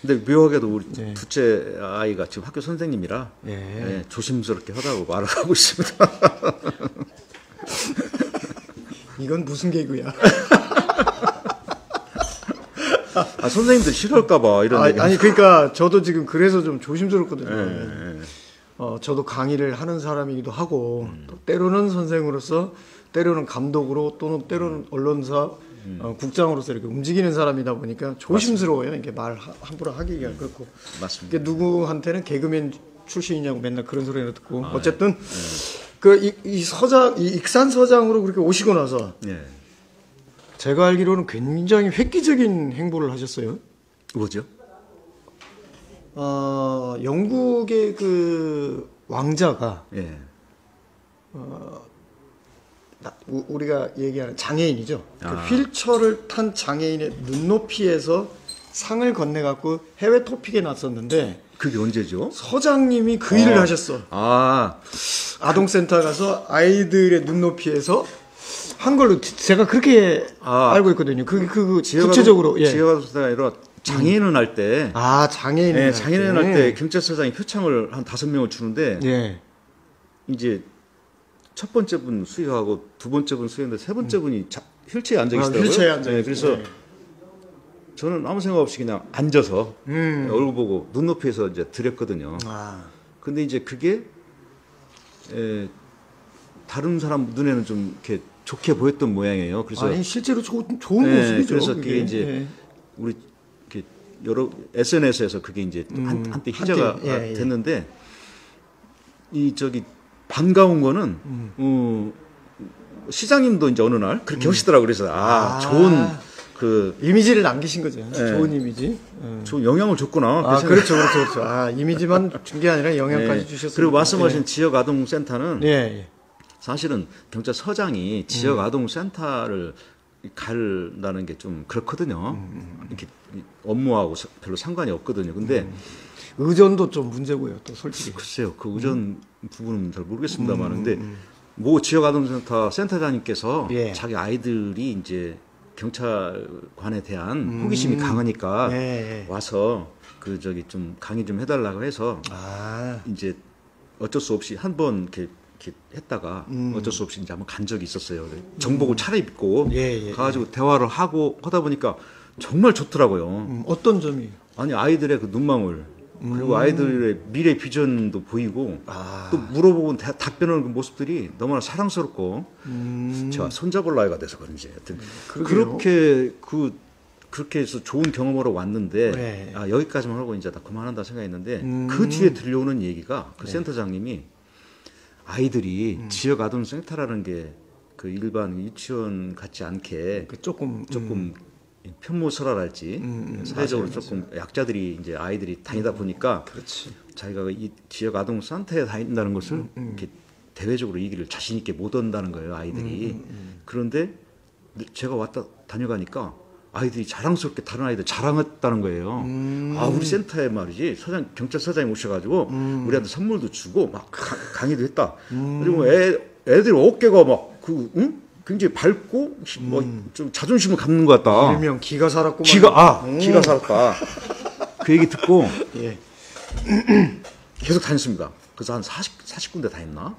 S2: 근데 묘하게도 우리
S1: 네.
S2: 둘째 아이가 지금 학교 선생님이라
S1: 예.
S2: 예, 조심스럽게 하다고 말을 하고 있습니다.
S1: 이건 무슨 개그야?
S2: 아, 선생님들 싫어할까봐 이런 얘기.
S1: 아니 그러니까 저도 지금 그래서 좀 조심스럽거든요.
S2: 예.
S1: 저도 강의를 하는 사람이기도 하고 또 때로는 선생으로서 때로는 감독으로 또는 때로는 언론사 국장으로서 이렇게 움직이는 사람이다 보니까 조심스러워요. 이렇게 말 함부로 하기가 그렇고.
S2: 맞습니다.
S1: 이게 누구한테는 개그맨 출신이냐고 맨날 그런 소리를 듣고 어쨌든 그 이 서장 이 익산 서장으로 그렇게 오시고 나서
S2: 예.
S1: 제가 알기로는 굉장히 획기적인 행보를 하셨어요.
S2: 뭐죠?
S1: 영국의 그 왕자가
S2: 예.
S1: 우리가 얘기하는 장애인이죠.
S2: 아.
S1: 그 휠체어를 탄 장애인의 눈높이에서 상을 건네갖고 해외 토픽에 났었는데
S2: 그게 언제죠?
S1: 서장님이 그 일을 하셨어.
S2: 아,
S1: 아동센터 가서 아이들의 눈높이에서 한 걸로 제가 그렇게 알고 있거든요. 그 구체적으로 예.
S2: 지혜가도사가 아니라 장애인을 할 때,
S1: 장애인
S2: 예, 장애인 할 때 경찰서장이 표창을 한 5명을 주는데
S1: 예.
S2: 이제 첫 번째 분 수여하고 두 번째 분 수여했는데 세 번째 분이 휠체어에 앉아 계시더라고요.
S1: 휠체어에 앉아
S2: 예, 그래서 저는 아무 생각 없이 그냥 앉아서 얼굴 보고 눈높이에서 이제 드렸거든요. 근데 이제 그게 다른 사람 눈에는 좀 이렇게 좋게 보였던 모양이에요. 그래서
S1: 아니 실제로 좋은
S2: 예,
S1: 모습이죠.
S2: 그래서 그게 이제 우리 이렇게 여러 SNS에서 그게 이제 한때 희재가
S1: 한때, 예.
S2: 됐는데 이 저기 반가운 거는 시장님도 이제 어느 날 그렇게 하시더라고. 그래서 좋은 그
S1: 이미지를 남기신 거죠. 좋은 이미지.
S2: 좋은 영향을 줬구나.
S1: 그렇죠. 이미지만 준 게 아니라 영향까지 주셨어요.
S2: 그리고 말씀하신 지역 아동 센터는
S1: 예.
S2: 사실은 경찰서장이 지역 아동 센터를 갈다는 게 좀 그렇거든요. 이렇게 업무하고 별로 상관이 없거든요. 근데
S1: 의전도 좀 문제고요. 또 솔직히.
S2: 글쎄요, 그 의전 부분은 잘 모르겠습니다만, 근데 모 지역 아동센터 센터장님께서
S1: 예.
S2: 자기 아이들이 이제 경찰관에 대한 호기심이 강하니까 와서 그 저기 좀 강의 좀 해달라고 해서 이제 어쩔 수 없이 한 번 이렇게 했다가 어쩔 수 없이 이제 한번 간 적이 있었어요. 정복을 차려입고 가가지고 대화를 하고 하다 보니까 정말 좋더라고요.
S1: 어떤 점이?
S2: 아니 아이들의 그 눈망울 그리고 아이들의 미래 비전도 보이고 또 물어보고 답변하는 그 모습들이 너무나 사랑스럽고 제가 손잡을 나이가 돼서 그런지 하여튼 그렇게 해서 좋은 경험으로 왔는데 여기까지만 하고 이제 다 그만한다 생각했는데 그 뒤에 들려오는 얘기가 그 센터장님이 아이들이 지역 아동 센터라는 게 그 일반 유치원 같지 않게
S1: 조금
S2: 편모설화랄지 사회적으로 조금 약자들이 이제 아이들이 다니다 보니까 자기가 이 지역 아동 센터에 다닌다는 것을 이렇게 대외적으로 얘기를 자신 있게 못 한다는 거예요 아이들이. 그런데 제가 다녀가니까 아이들이 자랑스럽게 다른 아이들 자랑했다는 거예요. 우리 센터에 말이지 경찰서장이 오셔가지고 우리한테 선물도 주고 막 강의도 했다. 그리고 애들 어깨가 막 굉장히 밝고 좀 자존심을 갖는 것 같다.
S1: 일명 기가 살았구만.
S2: 기가 살았다. 그 얘기 듣고 계속 다녔습니다. 그래서 한 40군데 다녔나?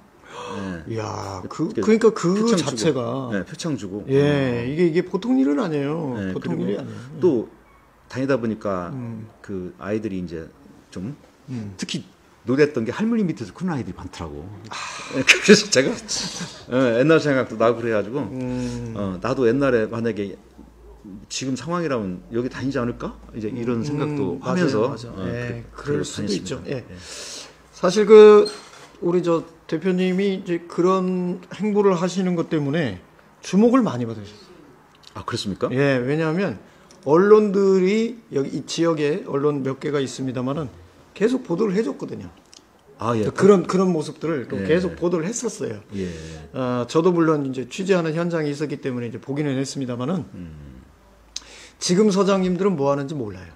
S1: 이야, 그러니까 그 자체가
S2: 표창 주고.
S1: 이게 보통 일은 아니에요. 보통 일이 아니에요.
S2: 또 다니다 보니까 그 아이들이 이제 좀 특히 노랬던 게 할머니 밑에서 큰 아이들이 많더라고. 그래서 제가 옛날 생각도 나고 그래가지고 나도 옛날에 만약에 지금 상황이라면 여기 다니지 않을까? 이제 이런 생각도 하면서
S1: 맞아. 그럴 수도
S2: 다녔습니다.
S1: 있죠. 사실 우리 저 대표님이 이제 그런 행보를 하시는 것 때문에 주목을 많이 받으셨어요.
S2: 그렇습니까?
S1: 왜냐하면 언론들이 여기 이 지역에 언론 몇 개가 있습니다만은 계속 보도를 해줬거든요.
S2: 아, 예.
S1: 그런 모습들을 또
S2: 예.
S1: 계속 보도를 했었어요.
S2: 예.
S1: 저도 물론 이제 취재하는 현장에 있었기 때문에 이제 보기는 했습니다만은 지금 서장님들은 뭐 하는지 몰라요.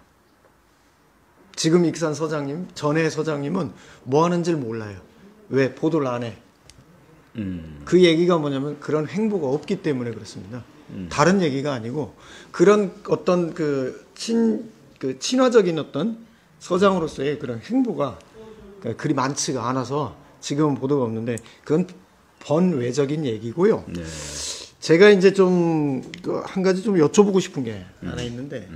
S1: 지금 익산 서장님, 전에 서장님은 뭐 하는지를 몰라요. 왜? 보도를 안 해. 그 얘기가 뭐냐면 그런 행보가 없기 때문에 그렇습니다. 다른 얘기가 아니고 그런 어떤 그 친화적인 어떤 서장으로서의 그런 행보가 그리 많지가 않아서 지금은 보도가 없는데 그건 번외적인 얘기고요.
S2: 네.
S1: 제가 이제 좀 한 가지 좀 여쭤보고 싶은 게 하나 있는데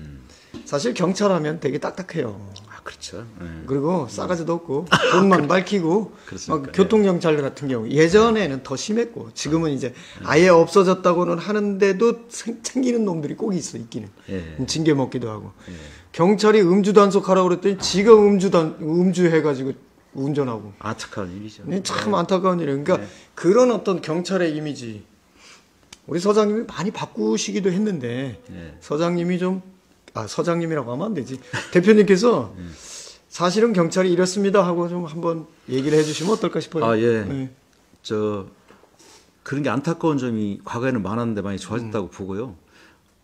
S1: 사실 경찰하면 되게 딱딱해요.
S2: 아, 그렇죠. 예.
S1: 그리고 싸가지도 없고 돈만 밝히고
S2: 그렇습니까?
S1: 막 교통경찰 같은 경우 예전에는 더 심했고 지금은 이제 아예 없어졌다고는 하는데도 챙기는 놈들이 꼭 있기는
S2: 예.
S1: 징계 먹기도 하고
S2: 예.
S1: 경찰이 음주 단속하라고 그랬더니 지가 음주해가지고 운전하고
S2: 안타까운 일이죠.
S1: 참 안타까운 일이에요. 그러니까 그런 어떤 경찰의 이미지 우리 서장님이 많이 바꾸시기도 했는데
S2: 예.
S1: 서장님이 좀 서장님이라고 하면 안 되지. 대표님께서 사실은 경찰이 이렇습니다 하고 좀 한번 얘기를 해주시면 어떨까 싶어요.
S2: 아, 예.
S1: 네.
S2: 그런 게 안타까운 점이 과거에는 많았는데 많이 좋아졌다고 보고요.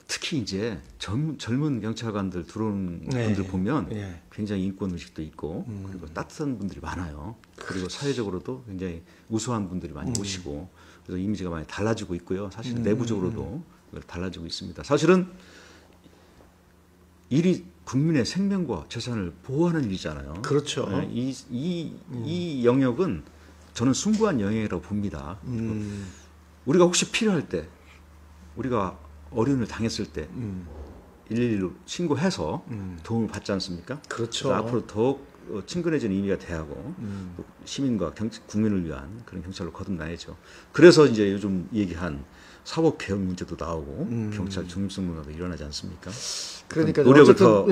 S2: 특히 이제 젊은 경찰관들 들어오는
S1: 네.
S2: 분들 보면
S1: 네.
S2: 굉장히 인권 의식도 있고 그리고 따뜻한 분들이 많아요. 그리고 사회적으로도 굉장히 우수한 분들이 많이 오시고 그래서 이미지가 많이 달라지고 있고요. 사실 내부적으로도 달라지고 있습니다. 사실은 일이 국민의 생명과 재산을 보호하는 일이잖아요.
S1: 그렇죠.
S2: 네, 이 영역은 저는 숭고한 영역이라고 봅니다. 우리가 혹시 필요할 때, 우리가 어려움을 당했을 때 112로 신고해서 도움을 받지 않습니까?
S1: 그렇죠.
S2: 그래서 앞으로 더욱 친근해지는 의미가 돼야하고 또 시민과 국민을 위한 그런 경찰로 거듭나야죠. 그래서 이제 요즘 얘기한 사법 개혁 문제도 나오고 경찰 중립성 문화도 일어나지 않습니까?
S1: 그러니까
S2: 노력을
S1: 어쨌든
S2: 더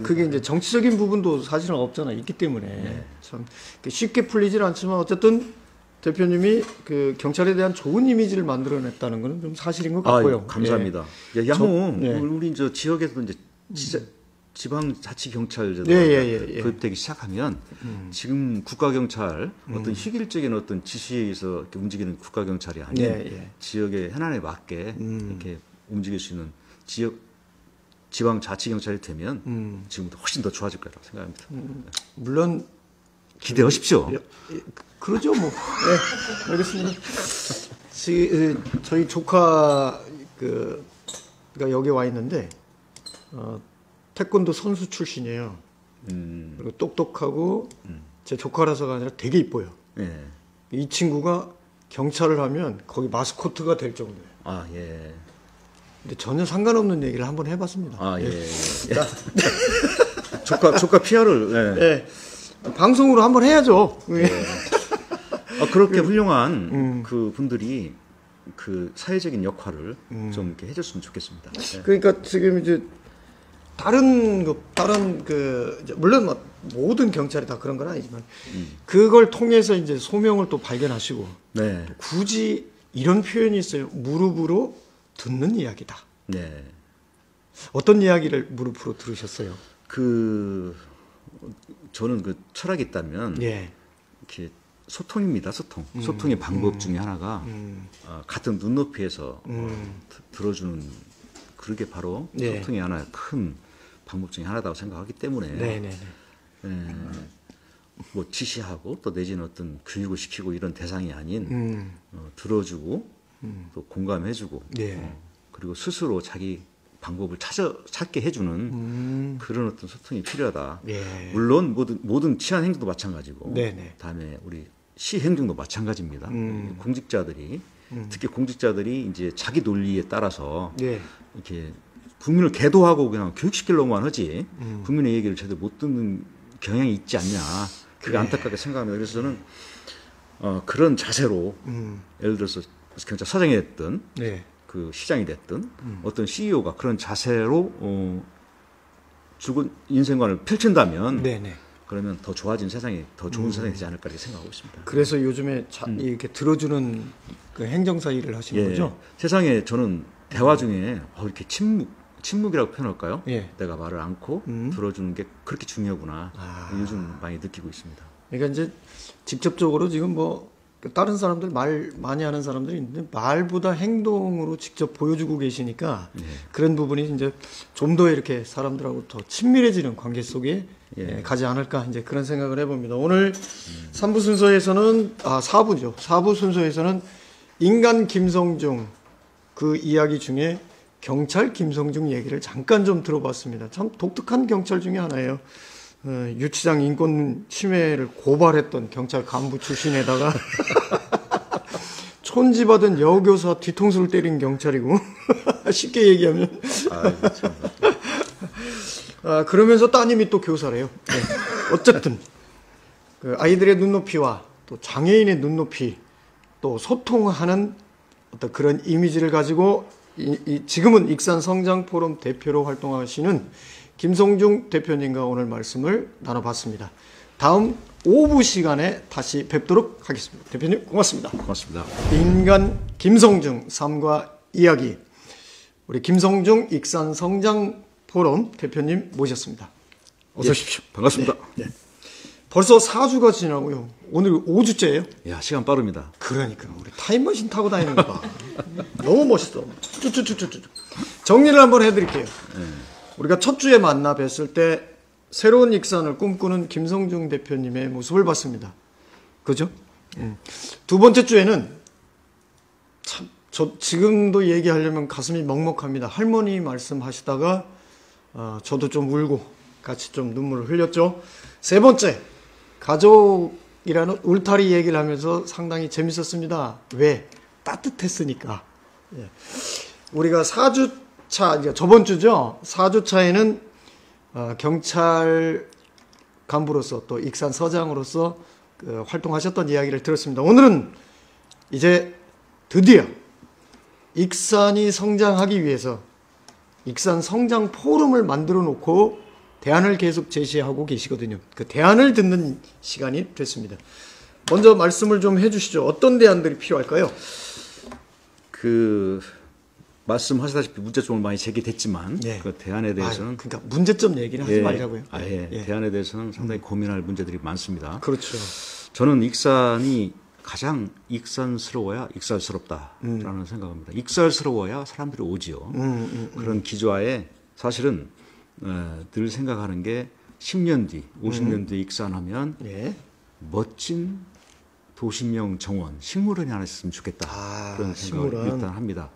S1: 그게 이제 정치적인 부분도 사실은 없잖아 있기 때문에 참 쉽게 풀리질 않지만 어쨌든 대표님이 그 경찰에 대한 좋은 이미지를 만들어냈다는 것은 좀 사실인 것 같고요.
S2: 감사합니다.
S1: 예.
S2: 향후
S1: 예.
S2: 우리 저 지역에서도 이제 지방자치경찰제도
S1: 예.
S2: 도입되기 시작하면 지금 국가경찰 어떤 희길적인 어떤 지시에 의해서 이렇게 움직이는 국가경찰이 아닌 지역의 현안에 맞게 이렇게 움직일 수 있는 지방자치경찰이 되면 지금보다 훨씬 더 좋아질 거라고 생각합니다.
S1: 물론
S2: 기대하십시오.
S1: 그러죠 뭐. 네, 알겠습니다. 저희 조카가 여기 와 있는데 태권도 선수 출신이에요. 그리고 똑똑하고 제 조카라서가 아니라 되게 이뻐요.
S2: 예.
S1: 이 친구가 경찰을 하면 거기 마스코트가 될 정도예요.
S2: 아 예.
S1: 근데 전혀 상관없는 얘기를 한번 해봤습니다.
S2: 아 예. 조카 PR을.
S1: 예. 방송으로 한번 해야죠.
S2: 그렇게 훌륭한 그 분들이 그 사회적인 역할을 좀 이렇게 해줬으면 좋겠습니다. 네.
S1: 그러니까 지금 이제 물론 뭐 모든 경찰이 다 그런 건 아니지만 그걸 통해서 이제 소명을 또 발견하시고
S2: 네.
S1: 굳이 이런 표현이 있어요. 무릎으로 듣는 이야기다.
S2: 네.
S1: 어떤 이야기를 무릎으로 들으셨어요?
S2: 저는 그 철학이 있다면
S1: 예.
S2: 이렇게 소통입니다. 소통의 방법 중에 하나가 같은 눈높이에서 들어주는 그게 바로
S1: 네.
S2: 소통의 하나의 큰 방법 중에 하나라고 생각하기 때문에 뭐 지시하고 또 내지는 어떤 교육을 시키고 이런 대상이 아닌 들어주고 또 공감해주고 그리고 스스로 자기 방법을 찾게 해주는 그런 어떤 소통이 필요하다.
S1: 예.
S2: 물론 모든 치안 행정도 마찬가지고
S1: 네네.
S2: 다음에 우리 시 행정도 마찬가지입니다. 공직자들이 특히 공직자들이 이제 자기 논리에 따라서 이렇게 국민을 계도하고 그냥 교육시키려고만 하지 국민의 얘기를 제대로 못 듣는 경향이 있지 않냐. 그게 안타깝게 생각합니다. 그래서 저는 그런 자세로 예를 들어서 경찰 사장이 됐든 그 시장이 됐든 어떤 CEO가 그런 자세로 죽은 인생관을 펼친다면 그러면 더 좋아진 세상이 더 좋은 세상이 되지 않을까 이렇게 생각하고 있습니다.
S1: 그래서 요즘에 이렇게 들어주는 그 행정사 일을 하시는 거죠?
S2: 세상에 저는 대화 중에 이렇게 침묵이라고 표현할까요? 내가 말을 않고 들어주는 게 그렇게 중요하구나. 요즘 많이 느끼고 있습니다.
S1: 그러니까 이제 직접적으로 지금 뭐 다른 사람들 말 많이 하는 사람들이 있는데 말보다 행동으로 직접 보여주고 계시니까 그런 부분이 이제 좀 더 이렇게 사람들하고 더 친밀해지는 관계 속에 가지 않을까 이제 그런 생각을 해봅니다. 오늘 3부 순서에서는 4부죠. 4부 순서에서는 인간 김성중 그 이야기 중에 경찰 김성중 얘기를 잠깐 좀 들어봤습니다. 참 독특한 경찰 중에 하나예요. 유치장 인권 침해를 고발했던 경찰 간부 출신에다가 촌지받은 여교사 뒤통수를 때린 경찰이고 쉽게 얘기하면 그러면서 따님이 또 교사래요. 네. 어쨌든 그 아이들의 눈높이와 또 장애인의 눈높이 또 소통하는 어떤 그런 이미지를 가지고 지금은 익산 성장포럼 대표로 활동하시는 김성중 대표님과 오늘 말씀을 나눠봤습니다. 다음 5부 시간에 다시 뵙도록 하겠습니다. 대표님 고맙습니다.
S2: 고맙습니다.
S1: 인간 김성중 삶과 이야기 우리 김성중 익산 성장포럼 대표님 모셨습니다.
S2: 어서 오십시오. 반갑습니다.
S1: 네. 벌써 4주가 지나고요. 오늘 5주째예요.
S2: 야, 시간 빠릅니다.
S1: 그러니까 우리 타임머신 타고 다니는 거 봐. 너무 멋있어. 쭈쭈쭈쭈쭈. 정리를 한번 해드릴게요. 우리가 첫 주에 만나 뵀을 때 새로운 익산을 꿈꾸는 김성중 대표님의 모습을 봤습니다. 그죠? 두 번째 주에는 참, 지금도 얘기하려면 가슴이 먹먹합니다. 할머니 말씀하시다가 저도 좀 울고 같이 좀 눈물을 흘렸죠. 세 번째, 가족이라는 울타리 얘기를 하면서 상당히 재밌었습니다. 왜? 따뜻했으니까. 예. 우리가 4주차, 저번 주죠. 4주차에는 경찰 간부로서 또 익산 서장으로서 활동하셨던 이야기를 들었습니다. 오늘은 이제 드디어 익산이 성장하기 위해서 익산 성장 포럼을 만들어 놓고 대안을 계속 제시하고 계시거든요. 그 대안을 듣는 시간이 됐습니다. 먼저 말씀을 좀 해주시죠. 어떤 대안들이 필요할까요?
S2: 말씀하시다시피 문제점을 많이 제기됐지만 그 대안에 대해서는
S1: 그러니까 문제점 얘기는 하지 말자고요.
S2: 대안에 대해서는 상당히 고민할 문제들이 많습니다.
S1: 그렇죠.
S2: 저는 익산이 가장 익산스러워야 익살스럽다라는 생각합니다. 익살스러워야 사람들이 오지요. 그런 기조하에 사실은 늘 생각하는 게 10년 뒤, 50년 뒤 익산하면 멋진 도시명 정원, 식물원이 하나 있었으면 좋겠다. 그런 생각을
S1: 식물원.
S2: 일단 합니다.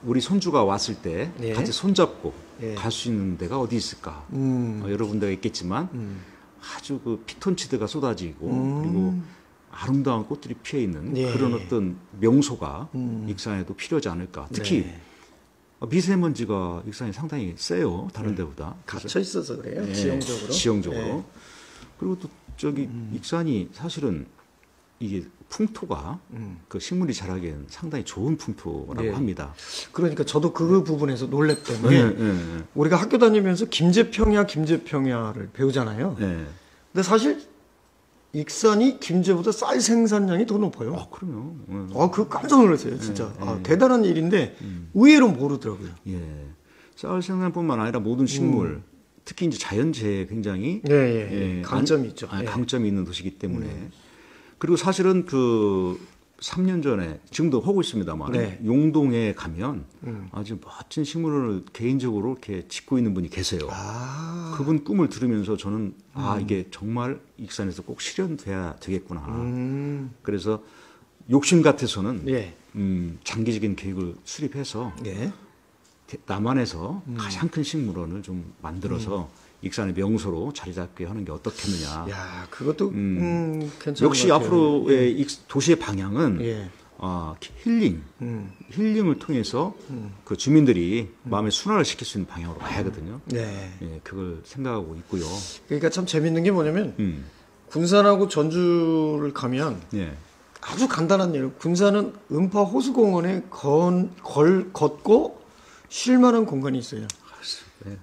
S2: 우리 손주가 왔을 때 같이 손잡고 갈 수 있는 데가 어디 있을까? 여러 군데가 있겠지만 아주 그 피톤치드가 쏟아지고 그리고 아름다운 꽃들이 피어 있는 그런 어떤 명소가 익산에도 필요하지 않을까? 특히 미세먼지가 익산이 상당히 세요. 다른 데보다.
S1: 갇혀 있어서 그래요. 지형적으로.
S2: 지형적으로. 그리고 또 익산이 사실은 이게 풍토가 그 식물이 자라기엔 상당히 좋은 풍토라고 합니다.
S1: 그러니까 저도 그 부분에서 놀랬던 게 우리가 학교 다니면서 김제평야를 배우잖아요. 근데 사실 익산이 김제보다 쌀 생산량이 더 높아요.
S2: 그럼요.
S1: 그거 깜짝 놀랐어요, 진짜. 대단한 일인데 의외로 모르더라고요.
S2: 쌀 생산뿐만 아니라 모든 식물, 특히 이제 자연재해에 굉장히
S1: 강점이 있죠.
S2: 강점이 있는 도시이기 때문에. 그리고 사실은 3년 전에 지금도 하고 있습니다만 용동에 가면 아주 멋진 식물을 개인적으로 이렇게 짓고 있는 분이 계세요. 그분 꿈을 들으면서 저는 이게 정말 익산에서 꼭 실현돼야 되겠구나. 그래서 욕심 같아서는 장기적인 계획을 수립해서 남한에서 가장 큰 식물원을 좀 만들어서 익산의 명소로 자리 잡게 하는 게 어떻겠느냐.
S1: 야, 그것도 괜찮은
S2: 역시
S1: 것 같아요.
S2: 앞으로의 도시의 방향은 힐링을 통해서 그 주민들이 마음의 순환을 시킬 수 있는 방향으로 가야 하거든요. 그걸 생각하고 있고요.
S1: 그러니까 참 재밌는 게 뭐냐면 군산하고 전주를 가면 아주 간단한 예로 군산은 음파 호수공원에 걷고 쉴 만한 공간이 있어요.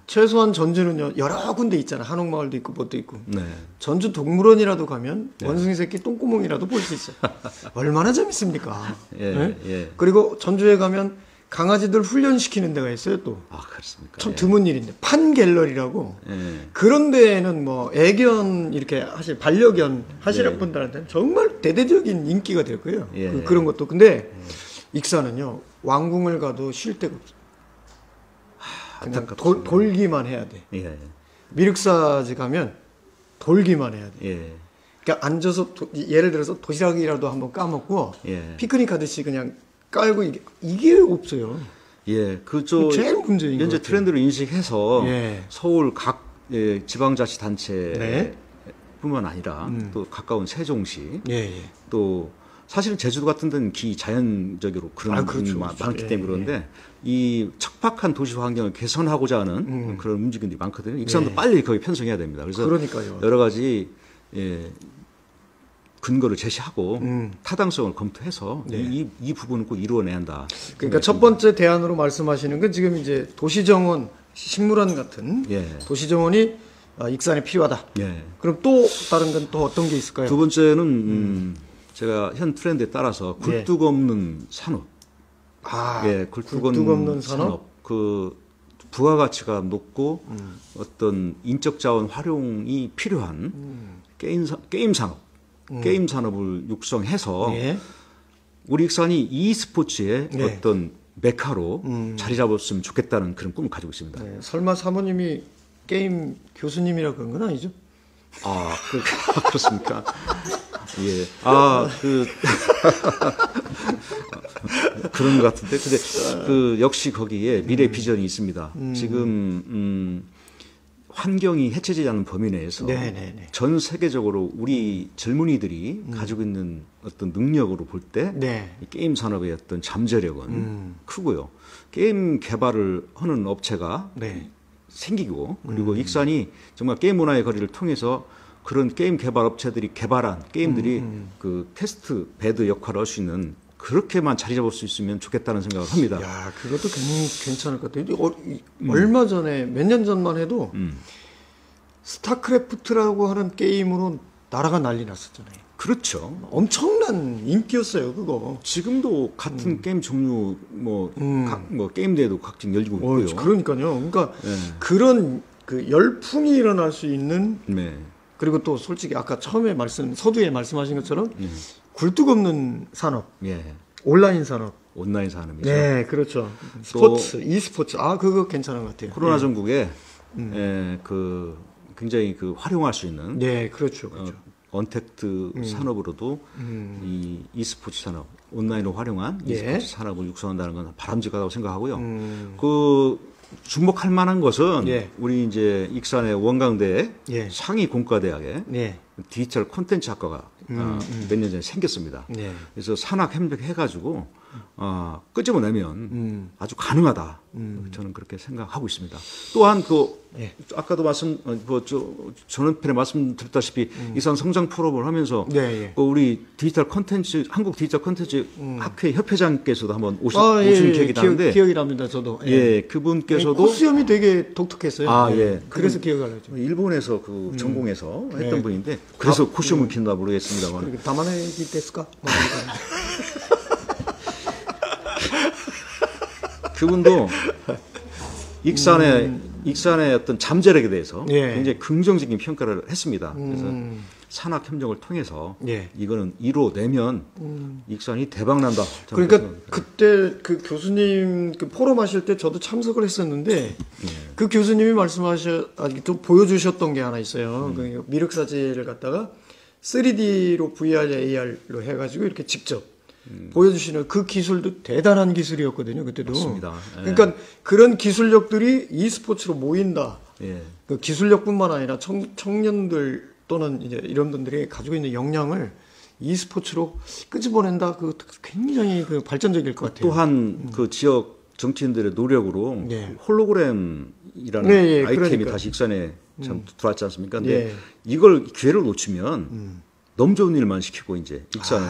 S1: 최소한 전주는요 여러 군데 있잖아. 한옥마을도 있고 뭣도 있고. 전주 동물원이라도 가면 원숭이 새끼 똥구멍이라도 볼 수 있어요. 얼마나 재밌습니까? 그리고 전주에 가면 강아지들 훈련시키는 데가 있어요 또.
S2: 아 그렇습니까?
S1: 참
S2: 예.
S1: 드문 일인데 판 갤러리라고
S2: 예.
S1: 그런 데는 뭐 애견 이렇게 하실 반려견 하시는
S2: 예.
S1: 분들한테는 정말 대대적인 인기가 될 거예요.
S2: 예.
S1: 그런 것도. 근데 익산은요 왕궁을 가도 쉴 데가 없어. 그냥
S2: 안타깝습니다.
S1: 돌기만 해야 돼.
S2: 예.
S1: 미륵사지 가면 돌기만 해야 돼.
S2: 예.
S1: 그러니까 앉아서 예를 들어서 도시락이라도 한번 까먹고
S2: 예.
S1: 피크닉 하듯이 그냥 깔고 이게 없어요.
S2: 예. 그저
S1: 제일 문제인 것
S2: 현재
S1: 같아요.
S2: 트렌드를 인식해서
S1: 예.
S2: 서울 각 지방자치단체
S1: 네.
S2: 뿐만 아니라 또 가까운 세종시
S1: 예, 예.
S2: 또 사실은 제주도 같은 데는 자연적으로 그런
S1: 아, 그렇죠,
S2: 부분이
S1: 그렇죠.
S2: 많기
S1: 예,
S2: 때문에 그런데 이 척박한 도시 환경을 개선하고자 하는 그런 움직임들이 많거든요. 익산도
S1: 예.
S2: 빨리 거기 편성해야 됩니다. 그래서
S1: 그러니까요.
S2: 여러 가지 근거를 제시하고
S1: 음.
S2: 타당성을 검토해서
S1: 네.
S2: 이 부분은 꼭 이루어내야 한다.
S1: 그러니까 첫 번째 대안으로 말씀하시는 건 지금 이제 도시정원 식물원 같은
S2: 예.
S1: 도시정원이 익산에 필요하다.
S2: 예.
S1: 그럼 또 다른 건 또 어떤 게 있을까요?
S2: 두 번째는 제가 현 트렌드에 따라서
S1: 예.
S2: 굴뚝 없는 산업.
S1: 아,
S2: 예, 굴뚝
S1: 굴뚝
S2: 없는
S1: 없는 산업?
S2: 그 부가가치가 높고 어떤 인적 자원 활용이 필요한 게임 산업, 게임 산업을 육성해서
S1: 예.
S2: 우리 익산이 e스포츠의
S1: 네.
S2: 어떤 메카로 자리 잡았으면 좋겠다는 그런 꿈을 가지고 있습니다.
S1: 네, 설마 사모님이 게임 교수님이라 그런 건 아니죠?
S2: 아, 그렇습니까? 예. 아, 그런 것 같은데. 근데 역시 거기에 미래 비전이 있습니다. 지금, 환경이 해체되지 않는 범위 내에서
S1: 네네네.
S2: 전 세계적으로 우리 젊은이들이 가지고 있는 어떤 능력으로 볼 때
S1: 네.
S2: 게임 산업의 어떤 잠재력은 크고요. 게임 개발을 하는 업체가
S1: 네.
S2: 생기고 그리고 익산이 정말 게임 문화의 거리를 통해서 그런 게임 개발 업체들이 개발한 게임들이 그 테스트 베드 역할을 할 수 있는 그렇게만 자리 잡을 수 있으면 좋겠다는 생각을 합니다.
S1: 야, 그것도 괜찮을 것 같아요. 얼마 전에 몇 년 전만 해도 스타크래프트라고 하는 게임으로 나라가 난리 났었잖아요.
S2: 그렇죠.
S1: 엄청난 인기였어요, 그거.
S2: 지금도 같은 게임 종류 뭐 게임 대회도 각종 열리고 있고요.
S1: 그러니까요. 그러니까
S2: 네.
S1: 그런 그 열풍이 일어날 수 있는
S2: 네.
S1: 그리고 또 솔직히 아까 처음에 서두에 말씀하신 것처럼 굴뚝 없는 산업,
S2: 예.
S1: 온라인 산업.
S2: 온라인 산업이죠.
S1: 네, 그렇죠.
S2: 또
S1: 스포츠, e스포츠. 아, 그거 괜찮은 것 같아요.
S2: 코로나 전국에 그 굉장히 그 활용할 수 있는
S1: 네, 그렇죠. 그렇죠.
S2: 언택트 산업으로도 이 e스포츠 산업, 온라인을 활용한
S1: 예.
S2: e스포츠 산업을 육성한다는 건 바람직하다고 생각하고요. 그 주목할 만한 것은
S1: 예.
S2: 우리 이제 익산의 원광대
S1: 예.
S2: 상위 공과대학에
S1: 네.
S2: 디지털 콘텐츠 학과가 몇 년 전에 생겼습니다.
S1: 네.
S2: 그래서 산학 협력해가지고 끄집어내면 아주 가능하다. 저는 그렇게 생각하고 있습니다. 또한
S1: 예.
S2: 아까도 전원편에 말씀드렸다시피 이산 성장 프로그램을 하면서
S1: 네, 예.
S2: 그 우리 디지털 콘텐츠 한국 디지털 콘텐츠 학회 협회장께서도 한번 오신
S1: 예,
S2: 기억이 나는데
S1: 기억이 납니다. 저도.
S2: 예, 그분께서도
S1: 코스염이 되게 독특했어요.
S2: 아,
S1: 예.
S2: 예.
S1: 그래서 기억을 하죠.
S2: 일본에서 그 전공해서 했던
S1: 네.
S2: 분인데 그래서 코시움을 킨다 모르겠습니다만
S1: 다마네기 데스까? 뭐
S2: 그분도 익산의 어떤 잠재력에 대해서
S1: 예.
S2: 굉장히 긍정적인 평가를 했습니다. 그래서 산학 협력을 통해서
S1: 예.
S2: 이거는 이뤄내면 익산이 대박 난다.
S1: 그러니까 그때 그 교수님 그 포럼 하실 때 저도 참석을 했었는데 그 교수님이 좀 보여주셨던 게 하나 있어요. 그 미륵사지를 갖다가 3D로 VR, AR로 해가지고 이렇게 직접 보여주시는 그 기술도 대단한 기술이었거든요. 그때도.
S2: 맞습니다. 예.
S1: 그러니까 그런 기술력들이 e스포츠로 모인다.
S2: 예.
S1: 그 기술력뿐만 아니라 청년들 또는 이제 이런 분들이 가지고 있는 역량을 e스포츠로 끄집어낸다. 그 굉장히 그 발전적일 것 같아요.
S2: 또한 그 지역 정치인들의 노력으로
S1: 네.
S2: 홀로그램이라는
S1: 네, 예,
S2: 아이템이
S1: 그러니까.
S2: 다시 익산에 참 들어왔지 않습니까? 근데
S1: 예.
S2: 이걸 기회를 놓치면 너무 좋은 일만 시키고 이제 익산에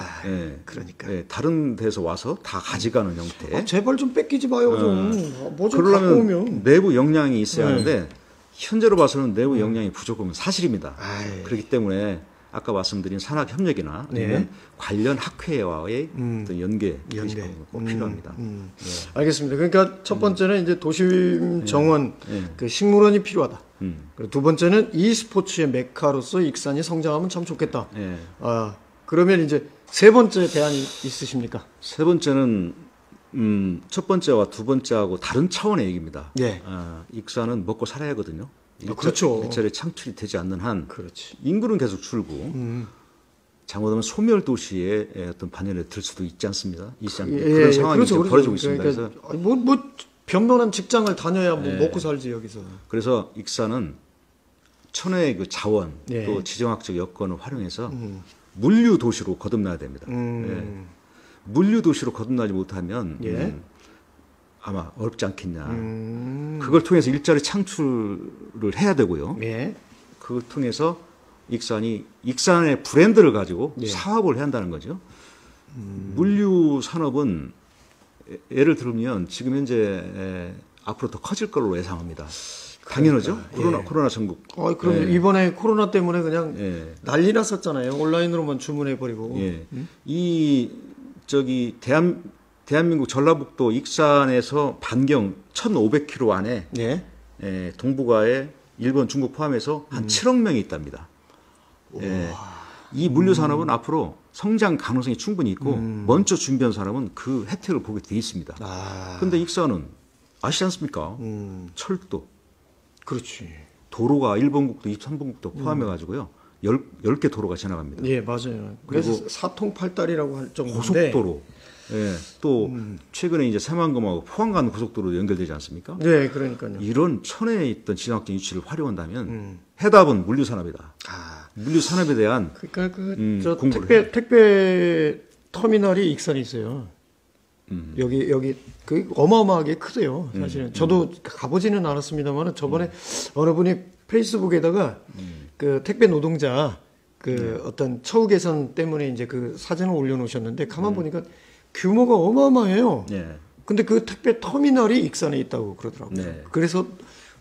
S1: 그러니까.
S2: 예, 다른 데서 와서 다 가져가는 형태.
S1: 제발 좀 뺏기지 마요 좀. 뭐 좀 갖고
S2: 그러려면
S1: 오면.
S2: 내부 역량이 있어야
S1: 네.
S2: 하는데 현재로 봐서는 내부 역량이 부족하면 사실입니다.
S1: 아이.
S2: 그렇기 때문에 아까 말씀드린 산학 협력이나
S1: 네.
S2: 아니면 관련 학회와의 어떤 연계 꼭 필요합니다.
S1: 알겠습니다. 그러니까 첫 번째는 이제 도심 정원 그 식물원이 필요하다. 그리고 두 번째는 e스포츠의 메카로서 익산이 성장하면 참 좋겠다.
S2: 예.
S1: 아, 그러면 이제 세 번째 대안이 있으십니까?
S2: 세 번째는 첫 번째와 두 번째하고 다른 차원의 얘기입니다.
S1: 예.
S2: 익산은 먹고 살아야 하거든요.
S1: 그렇죠.
S2: 일자리 창출이 되지 않는 한
S1: 그렇지.
S2: 인구는 계속 줄고 잘못하면 소멸 도시의 어떤 반열에 들 수도 있지 않습니다. 그런 상황이
S1: 그렇죠,
S2: 지금 벌어지고 있습니다.
S1: 그러니까
S2: 그래서
S1: 뭐 변변한 직장을 다녀야 뭐 먹고 살지 여기서.
S2: 그래서 익산은 천혜의 그 자원
S1: 예.
S2: 또 지정학적 여건을 활용해서 물류 도시로 거듭나야 됩니다. 예. 물류 도시로 거듭나지 못하면
S1: 예.
S2: 아마 어렵지 않겠냐. 그걸 통해서 일자리 창출을 해야 되고요.
S1: 예.
S2: 그걸 통해서 익산의 브랜드를 가지고
S1: 예.
S2: 사업을 해야 한다는 거죠. 물류 산업은 예를 들면 지금 현재 앞으로 더 커질 걸로 예상합니다. 당연하죠. 코로나 전국.
S1: 그럼 이번에 코로나 때문에 그냥
S2: 예.
S1: 난리 났었잖아요. 온라인으로만 주문해 버리고.
S2: 예. 대한민국 전라북도 익산에서 반경 1,500km 안에
S1: 예.
S2: 동북아에 일본, 중국 포함해서 한 7억 명이 있답니다. 예. 이 물류 산업은 앞으로 성장 가능성이 충분히 있고 먼저 준비한 사람은 그 혜택을 보게 돼 있습니다. 그런데 익산은 아시지 않습니까? 철도,
S1: 그렇지.
S2: 도로가 일본국도 23번국도 포함해 가지고요. 10개 도로가 지나갑니다.
S1: 예, 맞아요. 그래서 사통팔달이라고 할 정도인데.
S2: 고속도로. 예. 또 최근에 이제 새만금하고 포항 가는 고속도로 연결되지 않습니까?
S1: 네, 그러니까요.
S2: 이런 천혜에 있던 지정학적 위치를 활용한다면 해답은 물류 산업이다. 물류 산업에 대한
S1: 그러니까 저
S2: 공부를
S1: 택배 터미널이 익산에 있어요. 여기 그 어마어마하게 크대요. 사실은 저도 가보지는 않았습니다만 저번에 어느 분이 페이스북에다가 그 택배 노동자 그 어떤 처우 개선 때문에 이제 그 사진을 올려놓으셨는데 가만 보니까 규모가 어마어마해요.
S2: 예.
S1: 근데 그 택배 터미널이 익산에 있다고 그러더라고요.
S2: 네.
S1: 그래서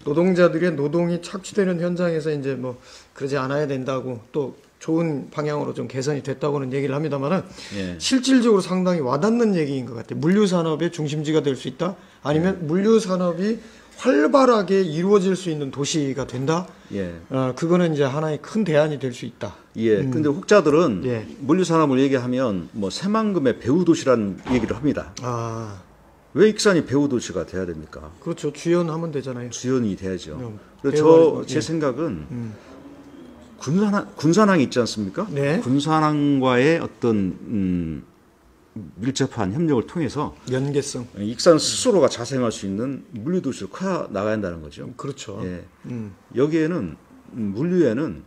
S1: 노동자들의 노동이 착취되는 현장에서 이제 뭐 그러지 않아야 된다고 또 좋은 방향으로 좀 개선이 됐다고는 얘기를 합니다만은
S2: 예.
S1: 실질적으로 상당히 와닿는 얘기인 것 같아요. 물류 산업의 중심지가 될 수 있다. 아니면 물류 산업이 활발하게 이루어질 수 있는 도시가 된다.
S2: 예.
S1: 그거는 이제 하나의 큰 대안이 될 수 있다.
S2: 예. 근데 혹자들은
S1: 예.
S2: 물류 산업을 얘기하면 뭐 새만금의 배후 도시라는 얘기를 합니다.
S1: 아,
S2: 왜 익산이 배후 도시가 돼야 됩니까?
S1: 그렇죠. 주연하면 되잖아요.
S2: 주연이 돼야죠.
S1: 배후
S2: 제 생각은 군산항이 있지 않습니까?
S1: 네.
S2: 군산항과의 어떤 밀접한 협력을 통해서
S1: 연계성.
S2: 익산 스스로가 자생할 수 있는 물류 도시로 커 나가야 한다는 거죠.
S1: 그렇죠.
S2: 예. 여기에는 물류에는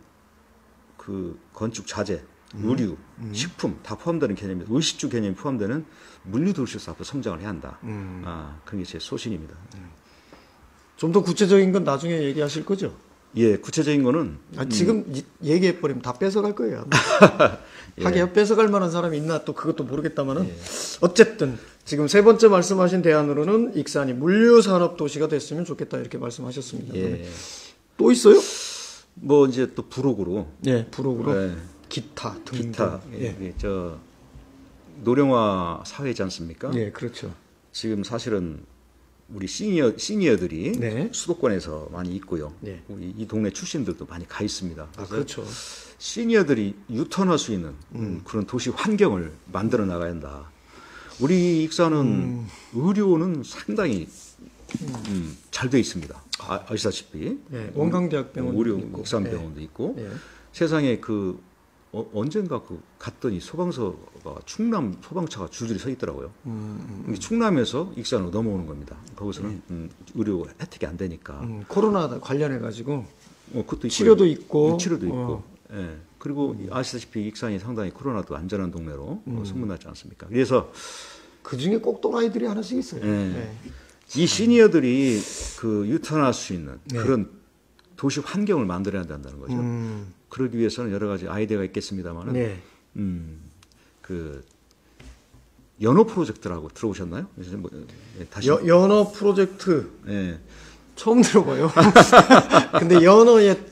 S2: 그 건축 자재, 의류, 식품 다 포함되는 개념입니다. 의식주 개념이 포함되는 물류 도시에서 앞으로 성장을 해야 한다. 그런 게 제 소신입니다.
S1: 좀 더 구체적인 건 나중에 얘기하실 거죠?
S2: 예, 구체적인 거는
S1: 지금 얘기해버리면 다 뺏어갈 거예요. 하기야 뺏어갈 만한 사람이 있나 또 그것도 모르겠다마는 어쨌든 지금 세 번째 말씀하신 대안으로는 익산이 물류산업 도시가 됐으면 좋겠다 이렇게 말씀하셨습니다.
S2: 예.
S1: 또 있어요?
S2: 뭐 이제 또 부록으로
S1: 네, 부록으로
S2: 예.
S1: 기타 등등.
S2: 기타
S1: 예.
S2: 예. 저 노령화 사회지 않습니까?
S1: 예, 그렇죠.
S2: 지금 사실은 우리 시니어들이
S1: 네.
S2: 수도권에서 많이 있고요.
S1: 네.
S2: 우리 이 동네 출신들도 많이 가 있습니다. 그래서
S1: 그렇죠.
S2: 시니어들이 유턴할 수 있는 그런 도시 환경을 만들어 나가야 한다. 우리 익산은 의료는 상당히 잘 돼 있습니다. 아시다시피
S1: 예, 원광대학병원
S2: 의료
S1: 있고.
S2: 익산병원도 있고
S1: 예.
S2: 세상에 그 언젠가 갔더니 소방서가 충남 소방차가 줄줄이 서 있더라고요. 충남에서 익산으로 넘어오는 겁니다. 거기서는 의료 혜택이 안 되니까.
S1: 코로나 관련해 가지고
S2: 그것도
S1: 치료도 있고.
S2: 치료도 있고. 예. 그리고 아시다시피 익산이 상당히 코로나도 안전한 동네로 소문나지 않습니까? 그래서
S1: 그 중에 꼭 또라이들이 하나씩 있어요.
S2: 예.
S1: 네.
S2: 이 시니어들이 그 유턴할 수 있는 그런 도시 환경을 만들어야 된다는 거죠. 그러기 위해서는 여러 가지 아이디어가 있겠습니다만은
S1: 네.
S2: 그 연어 프로젝트라고 들어보셨나요? 뭐, 다시
S1: 연어 프로젝트
S2: 예.
S1: 처음 들어봐요. 근데 연어의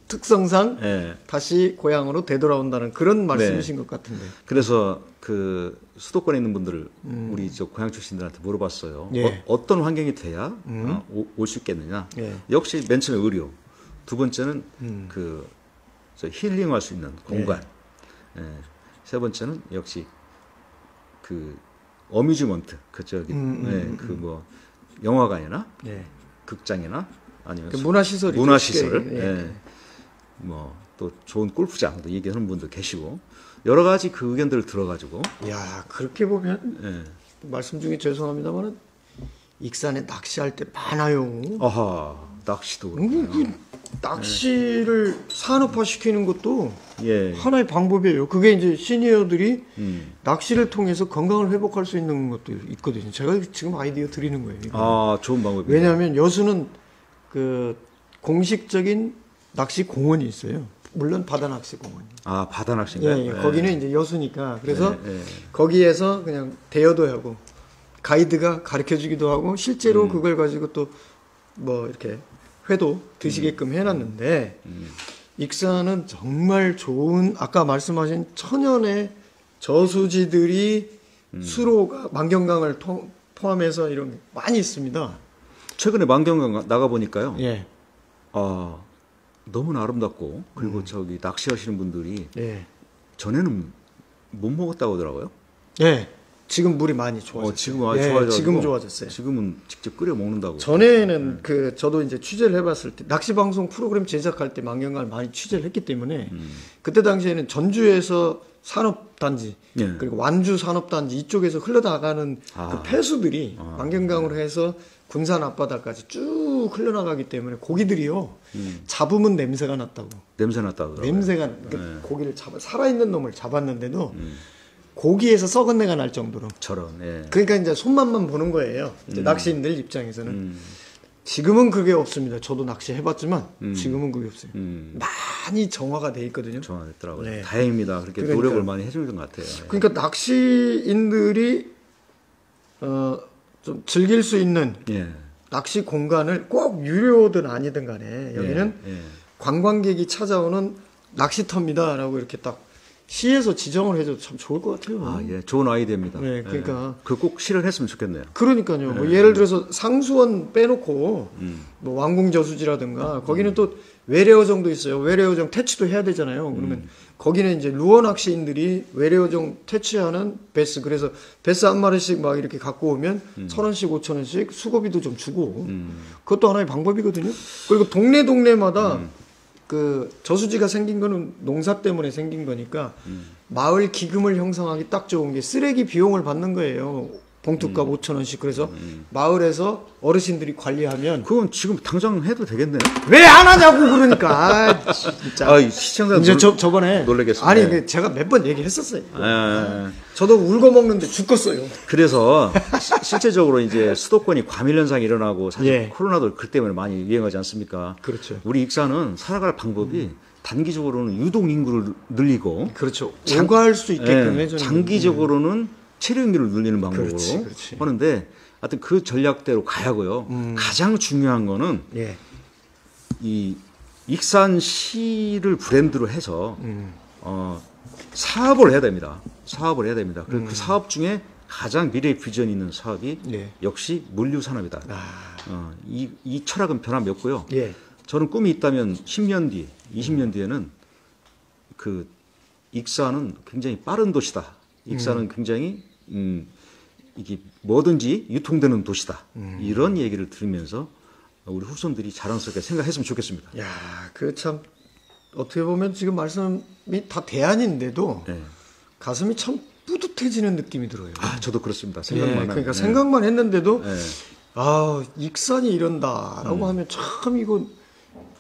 S1: 특성상
S2: 예.
S1: 다시 고향으로 되돌아온다는 그런 말씀이신 것 같은데.
S2: 그래서 그 수도권에 있는 분들 우리 저 고향 출신들한테 물어봤어요.
S1: 예.
S2: 어떤 환경이 돼야 올 수 있겠느냐.
S1: 예.
S2: 역시 맨 처음에 의료, 두 번째는 그 저 힐링할 수 있는 공간, 예. 세 번째는 역시 그 어뮤즈먼트, 그 저기 그 뭐 영화관이나
S1: 예.
S2: 극장이나 아니면
S1: 그 문화시설이
S2: 문화시설,
S1: 예.
S2: 예. 뭐 또 좋은 골프장도 얘기하는 분도 계시고 여러 가지 그 의견들을 들어가지고
S1: 야, 그렇게 보면
S2: 예.
S1: 말씀 중에 죄송합니다만은 익산에 낚시할 때 많아요.
S2: 아하 낚시도 그렇고요.
S1: 그 낚시를 산업화시키는 것도
S2: 예.
S1: 하나의 방법이에요. 그게 이제 시니어들이
S2: 음.
S1: 낚시를 통해서 건강을 회복할 수 있는 것도 있거든요. 제가 지금 아이디어 드리는 거예요. 이거.
S2: 아 좋은 방법이에요.
S1: 왜냐하면 여수는 그 공식적인 낚시 공원이 있어요. 물론 바다 낚시 공원.
S2: 아 바다 낚시인가요?
S1: 예, 거기는 이제 여수니까 그래서
S2: 예.
S1: 거기에서 그냥 대여도 하고 가이드가 가르쳐주기도 하고 실제로 그걸 가지고 또 뭐 이렇게 회도 드시게끔 해놨는데 익산은 정말 좋은 아까 말씀하신 천연의 저수지들이 수로가 만경강을 포함해서 이런 게 많이 있습니다.
S2: 최근에 만경강 나가 보니까요.
S1: 예,
S2: 아 너무나 아름답고 그리고 저기 낚시하시는 분들이
S1: 예,
S2: 전에는 못 먹었다고 하더라고요.
S1: 예. 지금 물이 많이 좋아졌어요.
S2: 지금 아주
S1: 예,
S2: 좋아져가지고
S1: 지금 좋아졌어요.
S2: 지금은 직접 끓여 먹는다고.
S1: 전에는 그 저도 이제 취재를 해봤을 때 낚시 방송 프로그램 제작할 때 만경강을 많이 취재를 했기 때문에 그때 당시에는 전주에서 산업단지
S2: 예.
S1: 그리고 완주 산업단지 이쪽에서 흘러나가는 그 폐수들이 만경강으로 해서 군산 앞바다까지 쭉 흘러나가기 때문에 고기들이요 잡으면 냄새가 났다고.
S2: 냄새 났다고 하더라고요.
S1: 냄새가 고기를 살아있는 놈을 잡았는데도 고기에서 썩은 내가 날 정도로.
S2: 저런. 예.
S1: 그러니까 이제 손맛만 보는 거예요. 이제 낚시인들 입장에서는. 지금은 그게 없습니다. 저도 낚시 해봤지만 지금은 그게 없어요. 많이 정화가 돼 있거든요.
S2: 좋아했더라고요.
S1: 네.
S2: 다행입니다. 그렇게
S1: 그러니까요.
S2: 노력을 많이 해주는 것 같아요.
S1: 그러니까 낚시인들이 좀 즐길 수 있는
S2: 예.
S1: 낚시 공간을 꼭 유료든 아니든 간에 여기는
S2: 예.
S1: 관광객이 찾아오는 낚시터입니다라고 이렇게 딱 시에서 지정을 해줘도 참 좋을 것 같아요.
S2: 아, 예. 좋은 아이디어입니다.
S1: 네, 그러니까.
S2: 그 꼭 실현했으면 좋겠네요.
S1: 그러니까요. 뭐 예를 들어서 상수원 빼놓고 뭐 왕궁저수지라든가 거기는 또 외래어정도 있어요. 외래어정 퇴치도 해야 되잖아요. 그러면 거기는 이제 루어 낚시인들이 외래어정 퇴치하는 베스 그래서 베스 한 마리씩 막 이렇게 갖고 오면 1,000원씩 5,000원씩 수고비도 좀 주고 그것도 하나의 방법이거든요. 그리고 동네마다 그 저수지가 생긴 거는 농사 때문에 생긴 거니까 마을 기금을 형성하기 딱 좋은 게 쓰레기 비용을 받는 거예요. 봉투값 5,000원씩. 그래서 마을에서 어르신들이 관리하면
S2: 그건 지금 당장 해도 되겠네요.
S1: 왜 안 하냐고 그러니까. 아, 진짜.
S2: 아, 시청자
S1: 이제 저번에
S2: 놀라겠습니다.
S1: 아니
S2: 네.
S1: 제가 몇 번 얘기했었어요.
S2: 예.
S1: 저도 울고 먹는데 죽겠어요.
S2: 그래서 실제적으로 이제 수도권이 과밀 현상이 일어나고 사실
S1: 예.
S2: 코로나도 그 때문에 많이 유행하지 않습니까?
S1: 그렇죠.
S2: 우리 익산은 살아갈 방법이 단기적으로는 유동 인구를 늘리고
S1: 그렇죠. 오갈 수 있게끔
S2: 예,
S1: 해주는
S2: 장기적으로는 체류 인구를 늘리는 방법으로
S1: 그렇지.
S2: 하는데 하여튼 그 전략대로 가야고요. 가장 중요한 거는
S1: 예.
S2: 이 익산시를 브랜드로 해서 사업을 해야 됩니다. 사업을 해야 됩니다. 그래서 그 사업 중에 가장 미래 비전이 있는 사업이
S1: 예.
S2: 역시 물류 산업이다. 이 철학은 변함이 없고요.
S1: 예.
S2: 저는 꿈이 있다면 10년 뒤, 20년 뒤에는 그 익산은 굉장히 빠른 도시다. 익산은 굉장히 이게 뭐든지 유통되는 도시다. 이런 얘기를 들으면서 우리 후손들이 자랑스럽게 생각했으면 좋겠습니다.
S1: 야, 그 참 어떻게 보면 지금 말씀이 다 대안인데도
S2: 네.
S1: 가슴이 참 뿌듯해지는 느낌이 들어요.
S2: 아, 저도 그렇습니다.
S1: 예,
S2: 생각만 하면.
S1: 그러니까
S2: 네.
S1: 생각만 했는데도
S2: 네.
S1: 아, 익산이 이런다라고 하면 참 이거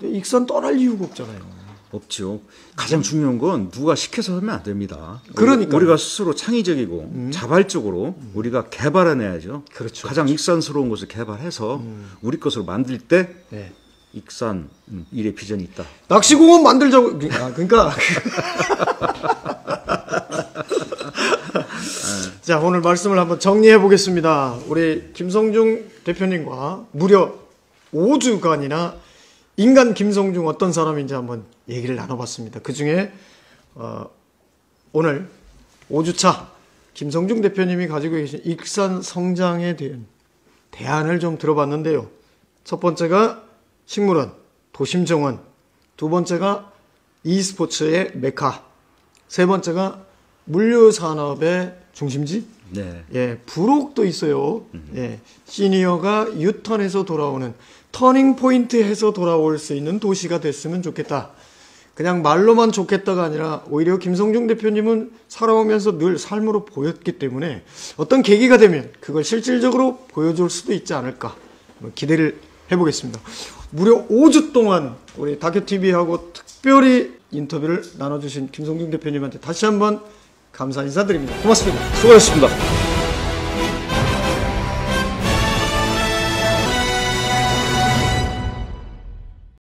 S1: 익산 떠날 이유가 없잖아요.
S2: 없죠. 가장 중요한 건 누가 시켜서 하면 안 됩니다.
S1: 그러니까요.
S2: 우리가 스스로 창의적이고 자발적으로 우리가 개발해내야죠.
S1: 그렇죠.
S2: 가장 익산스러운 것을 개발해서 우리 것으로 만들 때
S1: 네.
S2: 익산 일의 비전이 있다.
S1: 낚시공원 만들자고. 아, 그러니까. 자, 오늘 말씀을 한번 정리해 보겠습니다. 우리 김성중 대표님과 무려 5주간이나 인간 김성중 어떤 사람인지 한번 얘기를 나눠봤습니다. 그 중에 오늘 5주차 김성중 대표님이 가지고 계신 익산 성장에 대한 대안을 좀 들어봤는데요. 첫 번째가 식물원, 도심정원, 두 번째가 e스포츠의 메카, 세 번째가 물류산업의 중심지,
S2: 네.
S1: 예, 부록도 있어요. 예, 시니어가 유턴해서 돌아오는 터닝 포인트해서 돌아올 수 있는 도시가 됐으면 좋겠다. 그냥 말로만 좋겠다가 아니라 오히려 김성중 대표님은 살아오면서 늘 삶으로 보였기 때문에 어떤 계기가 되면 그걸 실질적으로 보여줄 수도 있지 않을까 기대를 해보겠습니다. 무려 5주 동안 우리 다큐TV하고 특별히 인터뷰를 나눠주신 김성중 대표님한테 다시 한번 감사 인사드립니다. 고맙습니다.
S2: 수고하셨습니다.